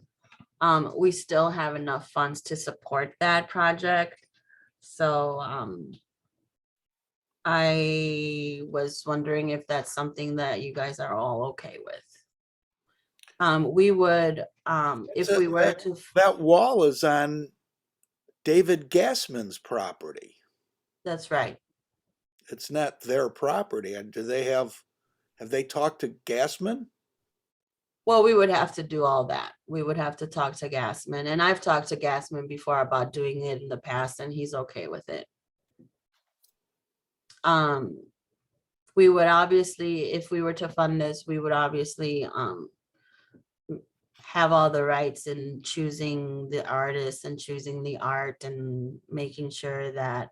we still have enough funds to support that project. So I was wondering if that's something that you guys are all okay with. We would, if we were to. That wall is on David Gassman's property. That's right. It's not their property. And have they talked to Gassman? Well, we would have to do all that. We would have to talk to Gassman, and I've talked to Gassman before about doing it in the past, and he's okay with it. We would obviously, if we were to fund this, we would obviously have all the rights in choosing the artists and choosing the art and making sure that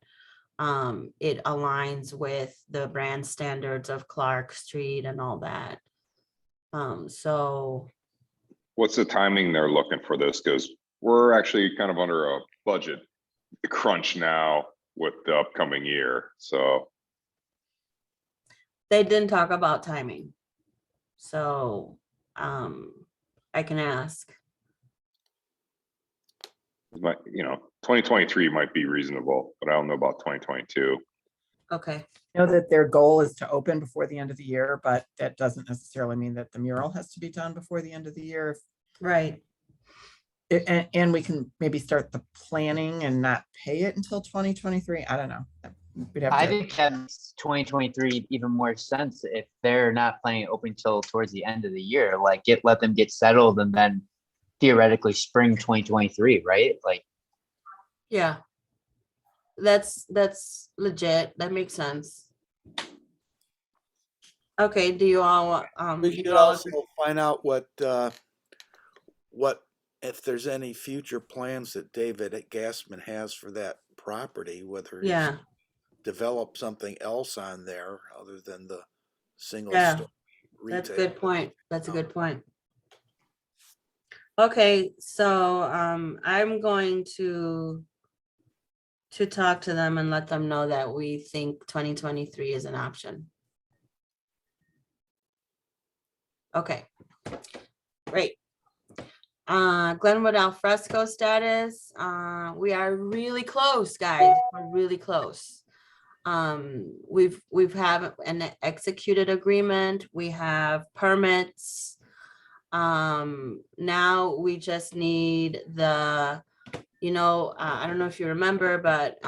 it aligns with the brand standards of Clark Street and all that. So What's the timing they're looking for this? Because we're actually kind of under a budget crunch now with the upcoming year. So they didn't talk about timing. So I can ask. But, 2023 might be reasonable, but I don't know about 2022. Okay. I know that their goal is to open before the end of the year, but that doesn't necessarily mean that the mural has to be done before the end of the year. Right. And we can maybe start the planning and not pay it until 2023. I don't know. we'd have I to, think that makes 2023 even more sense if they're not planning to open till towards the end of the year. Like let them get settled and then theoretically spring 2023, right? Like Yeah. That's legit. That makes sense. Okay, do you all, We do should you all also find out what, if there's any future plans that David Gassman has for that property, whether he's yeah, develop something else on there other than the single yeah, store that's a retail. good point. That's a good point. Okay, so, I'm going to talk to them and let them know that we think 2023 is an option. Okay, great. Glenwood alfresco status, we are really close, guys. We're really close. We've have an executed agreement. We have permits. Now we just need the, I don't know if you remember, but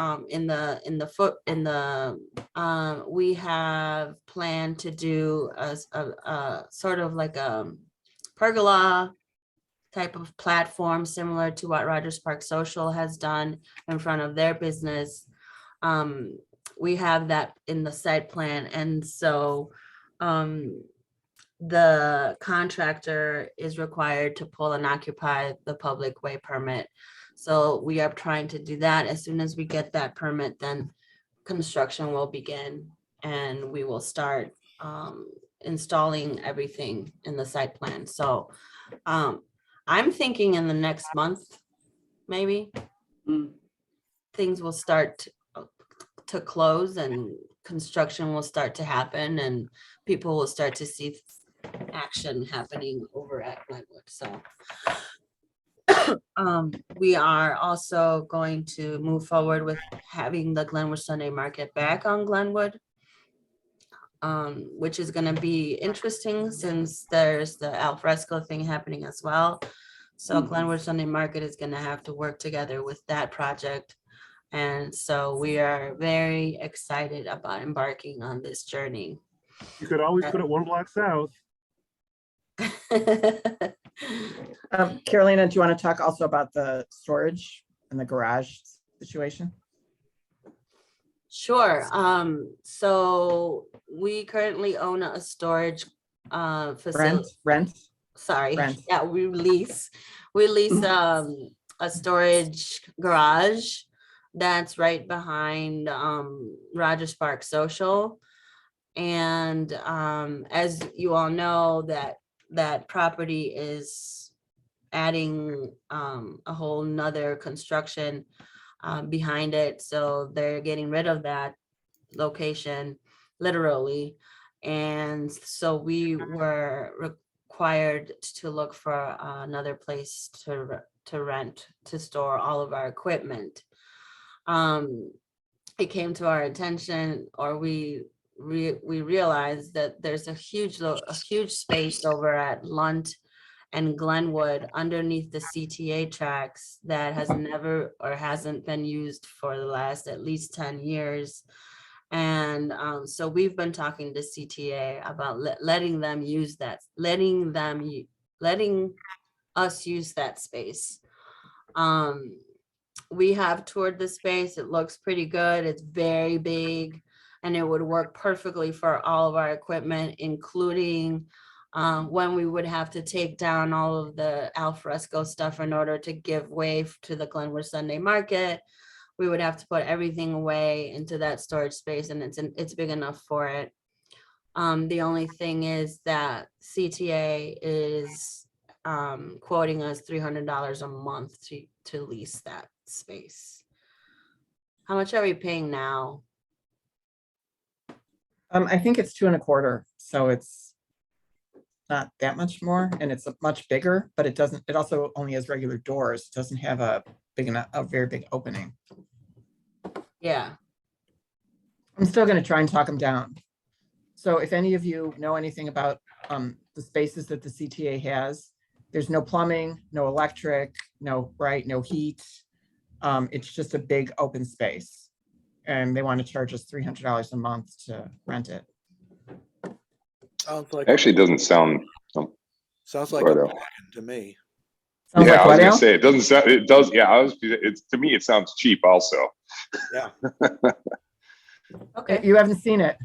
we have planned to do a sort of like a pergola type of platform similar to what Rogers Park Social has done in front of their business. We have that in the site plan, and so the contractor is required to pull and occupy the public way permit. So we are trying to do that. As soon as we get that permit, then construction will begin and we will start installing everything in the site plan. So I'm thinking in the next month, maybe, Mm. things will start to close and construction will start to happen and people will start to see action happening over at Glenwood. So we are also going to move forward with having the Glenwood Sunday Market back on Glenwood, which is going to be interesting since there's the alfresco thing happening as well. So Glenwood Sunday Market is going to have to work together with that project. And so we are very excited about embarking on this journey. You could always put it 1 block south. Carolina, do you want to talk also about the storage and the garage situation? Sure. So we currently own a storage facility. Rent? Sorry. Rent. Yeah, we lease a storage garage that's right behind Rogers Park Social. And as you all know, that property is adding a whole nother construction behind it. So they're getting rid of that location, literally. And so we were required to look for another place to rent, to store all of our equipment. It came to our attention, or we realized that there's a huge space over at Lunt and Glenwood underneath the CTA tracks that has never or hasn't been used for the last at least 10 years. And so we've been talking to CTA about letting them use that, letting us use that space. We have toured the space. It looks pretty good. It's very big and it would work perfectly for all of our equipment, including when we would have to take down all of the alfresco stuff in order to give way to the Glenwood Sunday Market. We would have to put everything away into that storage space, and it's big enough for it. The only thing is that CTA is quoting us $300 a month to lease that space. How much are we paying now? I think it's 2.25, so it's not that much more, and it's much bigger, but it also only has regular doors. It doesn't have a very big opening. Yeah. I'm still going to try and talk them down. So if any of you know anything about the spaces that the CTA has, there's no plumbing, no electric, no heat. It's just a big open space. and they want to charge us $300 a month to rent it. Sounds like, Actually, it doesn't sound. sounds like Go a ahead, Al. bargain to me. Sounds Yeah, like I was what, gonna Al? say, it doesn't sound, it does, yeah, it's, to me, it sounds cheap also. Yeah. Okay. You haven't seen it.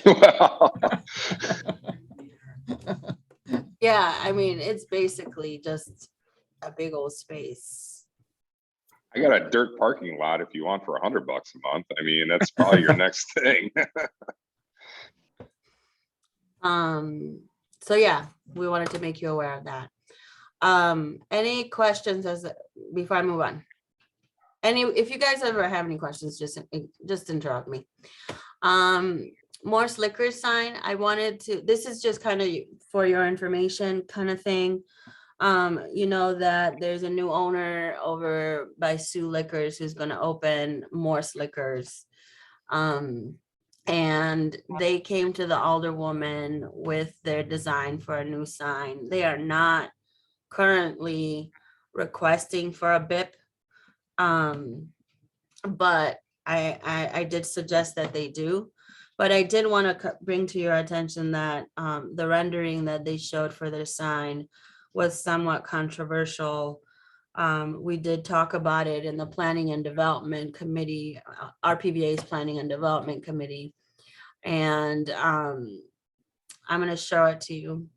Well, Yeah, I mean, it's basically just a big old space. I got a dirt parking lot if you want for $100 a month. I mean, that's probably your next thing. So yeah, we wanted to make you aware of that. Any questions before I move on? If you guys ever have any questions, just interrupt me. Morse liquor sign, this is just kind of for your information kind of thing. You know that there's a new owner over by Sue Liquors who's going to open Morse Liquors. And they came to the alderwoman with their design for a new sign. They are not currently requesting for a BIP. But I did suggest that they do. But I did want to bring to your attention that the rendering that they showed for their sign was somewhat controversial. We did talk about it in the Planning and Development Committee, RPBA's Planning and Development Committee. And I'm going to show it to you.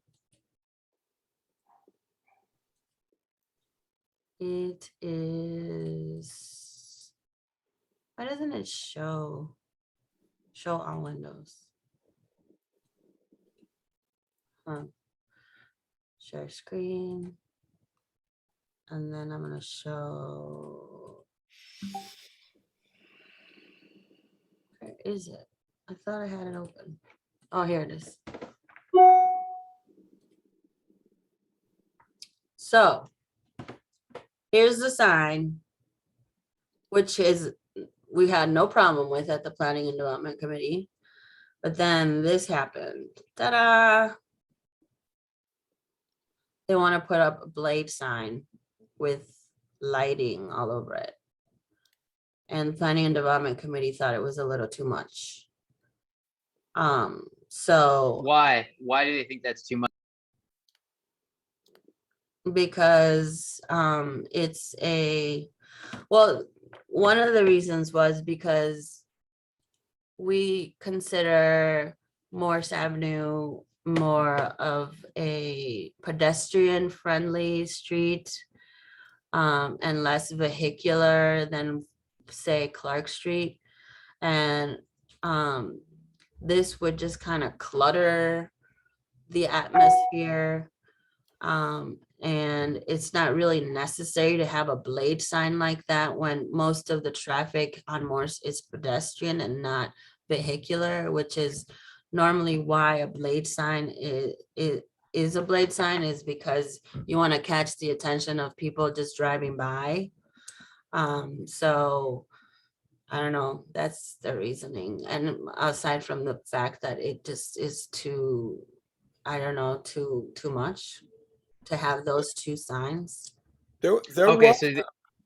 It is, why doesn't it show all windows? Share screen. And then I'm going to show, where is it? I thought I had it open. Oh, here it is. So here's the sign, which is we had no problem with at the Planning and Development Committee. But then this happened. Ta-da! They want to put up a blade sign with lighting all over it. And Planning and Development Committee thought it was a little too much. So Why do they think that's too much? because it's well, one of the reasons was because we consider Morse Avenue more of a pedestrian friendly street and less vehicular than say Clark Street. And this would just kind of clutter the atmosphere. And it's not really necessary to have a blade sign like that when most of the traffic on Morse is pedestrian and not vehicular, which is normally why a blade sign is a blade sign, is because you want to catch the attention of people just driving by. So I don't know, that's the reasoning. And aside from the fact that it just is too, I don't know, too much to have those two signs. There Okay, was, so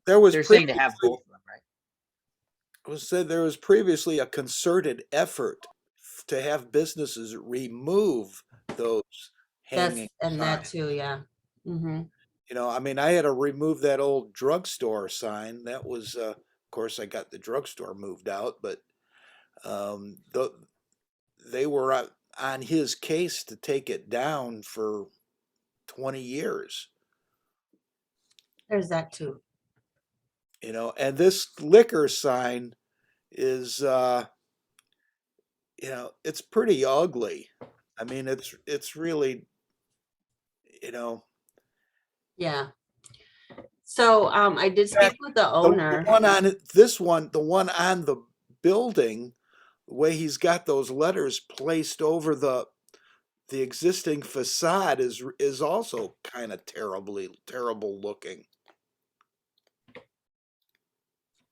there was they're saying to have previously- both of them, right? was said there was previously a concerted effort to have businesses remove those hanging And that signs. too, yeah. Mhm. You know, I mean, I had to remove that old drugstore sign. That was, of course, I got the drugstore moved out, but they were on his case to take it down for 20 years. There's that too. You know, and this liquor sign is, you know, it's pretty ugly. I mean, it's really, you know. Yeah. So I did speak with the owner. The one on it, this one, the one on the building, the way he's got those letters placed over the existing facade is also kind of terrible looking.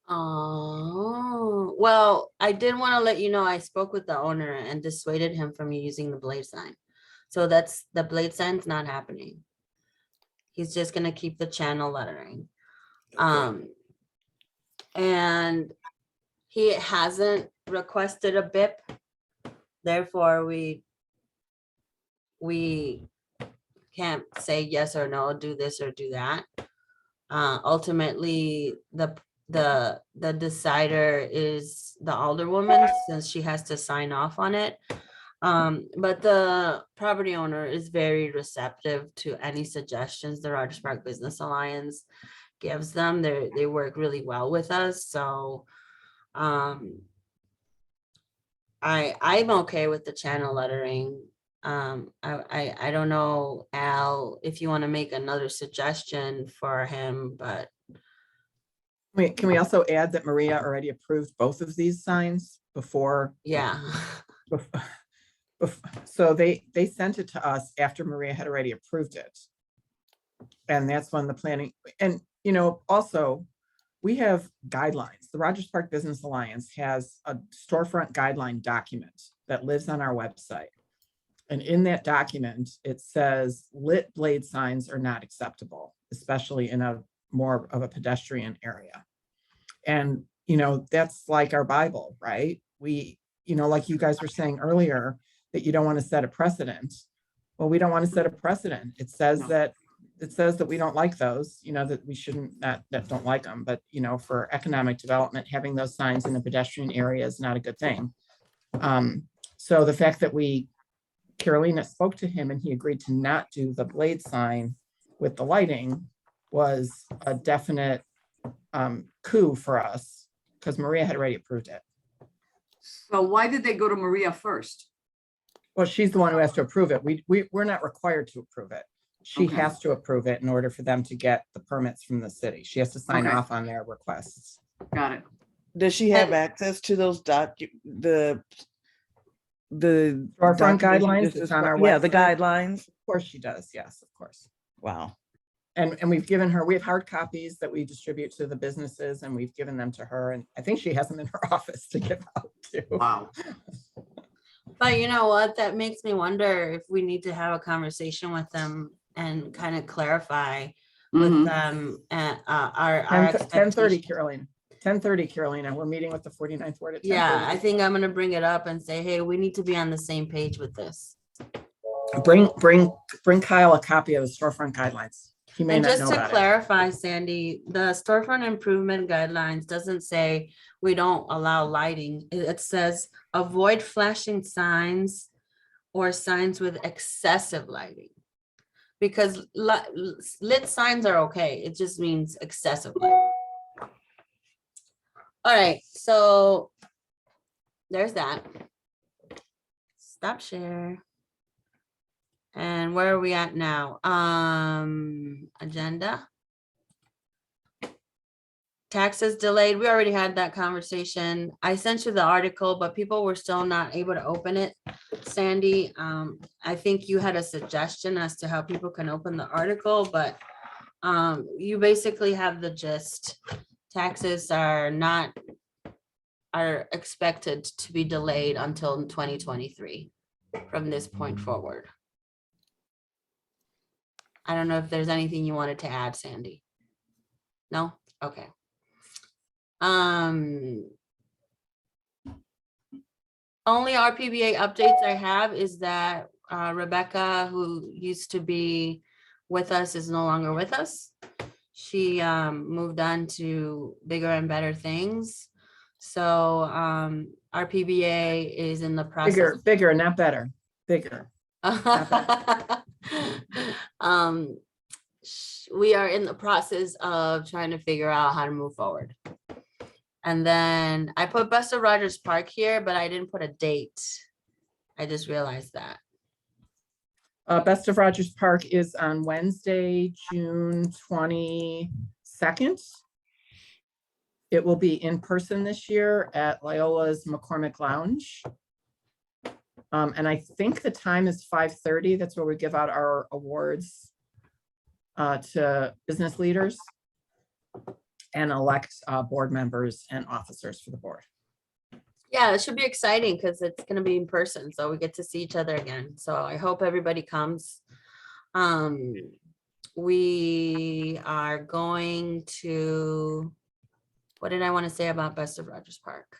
Oh, well, I did want to let you know I spoke with the owner and dissuaded him from using the blade sign. So that's the blade sign's not happening. He's just gonna keep the channel lettering. Okay. And he hasn't requested a BIP. Therefore, we can't say yes or no, do this or do that. Ultimately, the decider is the alderwoman, since she has to sign off on it. But the property owner is very receptive to any suggestions the Rogers Park Business Alliance gives them. They work really well with us, so I'm okay with the channel lettering. I don't know, Al, if you want to make another suggestion for him, but Wait, can we also add that Maria already approved both of these signs before? yeah. So they sent it to us after Maria had already approved it. And that's when the planning, and also we have guidelines. The Rogers Park Business Alliance has a storefront guideline document that lives on our website. And in that document, it says lit blade signs are not acceptable, especially in a more of a pedestrian area. And, that's like our Bible, right? We, like you guys were saying earlier, that you don't want to set a precedent. Well, we don't want to set a precedent. It says that we don't like those, that we shouldn't, that don't like them, but for economic development, having those signs in a pedestrian area is not a good thing. So the fact that Carolina spoke to him and he agreed to not do the blade sign with the lighting was a definite coup for us, because Maria had already approved it. So why did they go to Maria first? Well, she's the one who has to approve it. We're not required to approve it. She Okay. has to approve it in order for them to get the permits from the city. She has to sign Okay. off on their requests. Got it. Does she have access to those the Storefront documents you guidelines, just it's on our described? Yeah, the website. guidelines. Of course she does. Yes, of course. Wow. And we have hard copies that we distribute to the businesses, and we've given them to her. And I think she has them in her office to give out to. Wow. But you know what? That makes me wonder if we need to have a conversation with them and kind of clarify with Mhm. them our 10:30, expectations. Carolina. 10:30, Carolina. We're meeting with the 49th Ward at 10:30. Yeah, I think I'm gonna bring it up and say, hey, we need to be on the same page with this. Bring Kyle a copy of the storefront guidelines. He may And not just know to about it. clarify, Sandy, the storefront improvement guidelines doesn't say we don't allow lighting. It says avoid flashing signs or signs with excessive lighting. Because lit signs are okay. It just means excessive lighting. All right, so there's that. Stop share. And where are we at now? Agenda. Taxes delayed. We already had that conversation. I sent you the article, but people were still not able to open it. Sandy, I think you had a suggestion as to how people can open the article, but you basically have the gist. Taxes are expected to be delayed until 2023 from this point forward. I don't know if there's anything you wanted to add, Sandy. No? Okay. Only RPBA updates I have is that Rebecca, who used to be with us, is no longer with us. She moved on to bigger and better things. So RPBA is in the process. Bigger, not better. Bigger. We are in the process of trying to figure out how to move forward. And then I put Best of Rogers Park here, but I didn't put a date. I just realized that. Best of Rogers Park is on Wednesday, June 22nd. It will be in person this year at Loyola's McCormick Lounge. And I think the time is 5:30. That's where we give out our awards to business leaders and elect board members and officers for the board. Yeah, it should be exciting because it's going to be in person. So we get to see each other again. So I hope everybody comes. We are going to What did I want to say about Best of Rogers Park?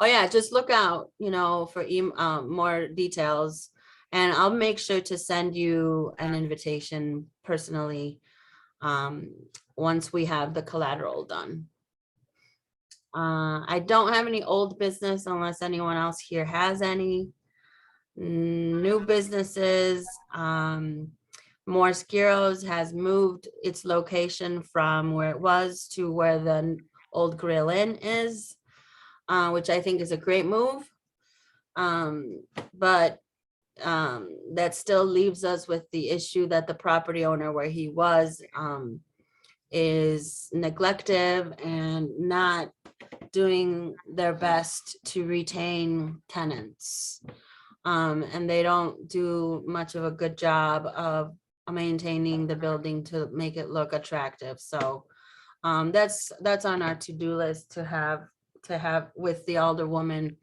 Oh yeah, just look out, for more details. And I'll make sure to send you an invitation personally once we have the collateral done. I don't have any old business unless anyone else here has any. New businesses, Morse has moved its location from where it was to where the old Grill Inn is, which I think is a great move. But that still leaves us with the issue that the property owner where he was is neglective and not doing their best to retain tenants. And they don't do much of a good job of maintaining the building to make it look attractive. So that's on our to-do list to have with the alderwoman,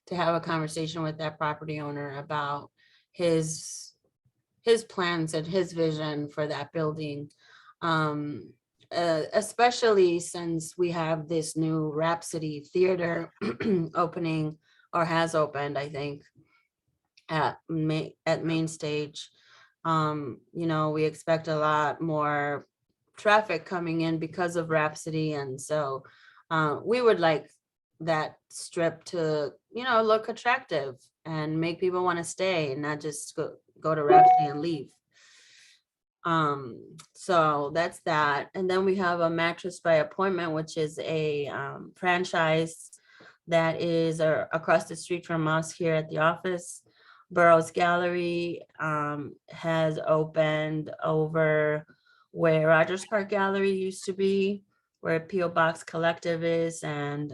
to have a conversation with that property owner about his plans and his vision for that building. Especially since we have this new Rhapsody Theater opening, or has opened, I think, at Main Stage. We expect a lot more traffic coming in because of Rhapsody, and so we would like that strip to look attractive and make people want to stay and not just go to Rhapsody and leave. So that's that. And then we have a Mattress by Appointment, which is a franchise that is across the street from us here at the office. Burroughs Gallery has opened over where Rogers Park Gallery used to be, where P.O. Box Collective is, and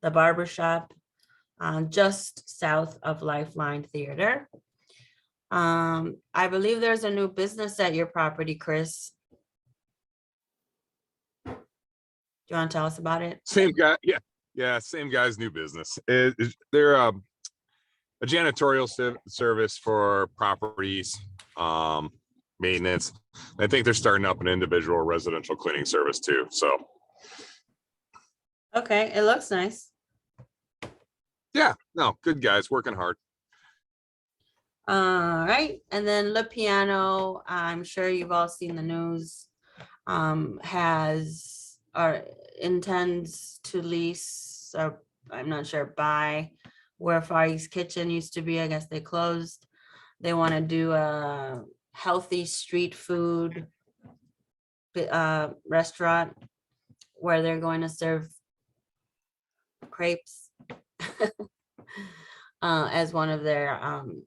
the barber shop just south of Lifeline Theater. I believe there's a new business at your property, Chris. Do you want to tell us about it? Same guy. Yeah. Same guy's new business. They're a janitorial service for properties, maintenance. I think they're starting up an individual residential cleaning service too. So. Okay, it looks nice. Yeah, no, good guys, working hard. All right, and then Le Piano, I'm sure you've all seen the news, has or intends to lease, or I'm not sure, buy where Far East Kitchen used to be. I guess they closed. They want to do a healthy street food restaurant where they're going to serve crepes as one of their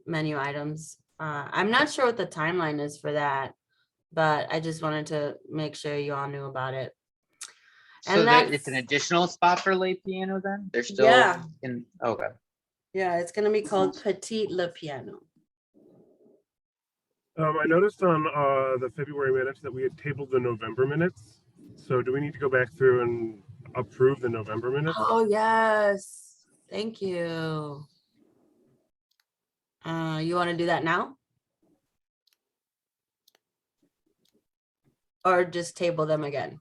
menu items. I'm not sure what the timeline is for that, but I just wanted to make sure you all knew about it. So And it's an additional spot for late piano then? They're still Yeah. in, okay. Yeah, it's gonna be called Petite Le Piano. I noticed on the February minutes that we had tabled the November minutes. So do we need to go back through and approve the November minutes? Oh, yes. Thank you. You want to do that now? Or just table them again?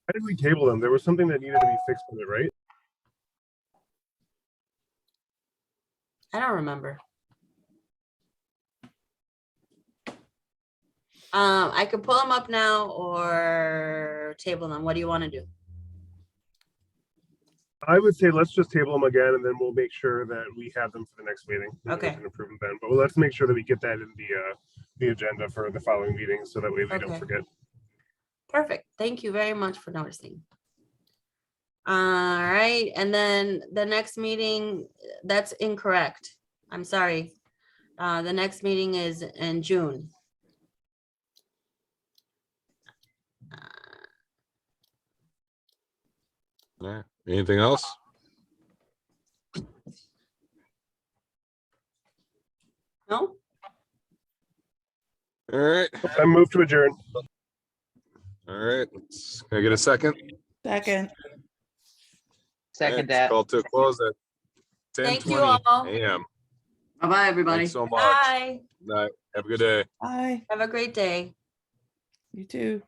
Why did we table them? There was something that needed to be fixed with it, right? I don't remember. I could pull them up now or table them. What do you want to do? I would say let's just table them again, and then we'll make sure that we have them for the next meeting. And Okay. we can approve them then. But let's make sure that we get that in the agenda for the following meeting, so that way we don't Okay. forget. Perfect. Thank you very much for noticing. All right, and then the next meeting, that's incorrect. I'm sorry. The next meeting is in June. All right. Anything else? No? All right. I move to adjourn. All right. Can I get a second? Second. Second It's that. called to a close at Thank you 10:20 all. a.m. Bye-bye, everybody. Thanks so much. Bye. Night. Have a good day. Bye. Have a great day. You too.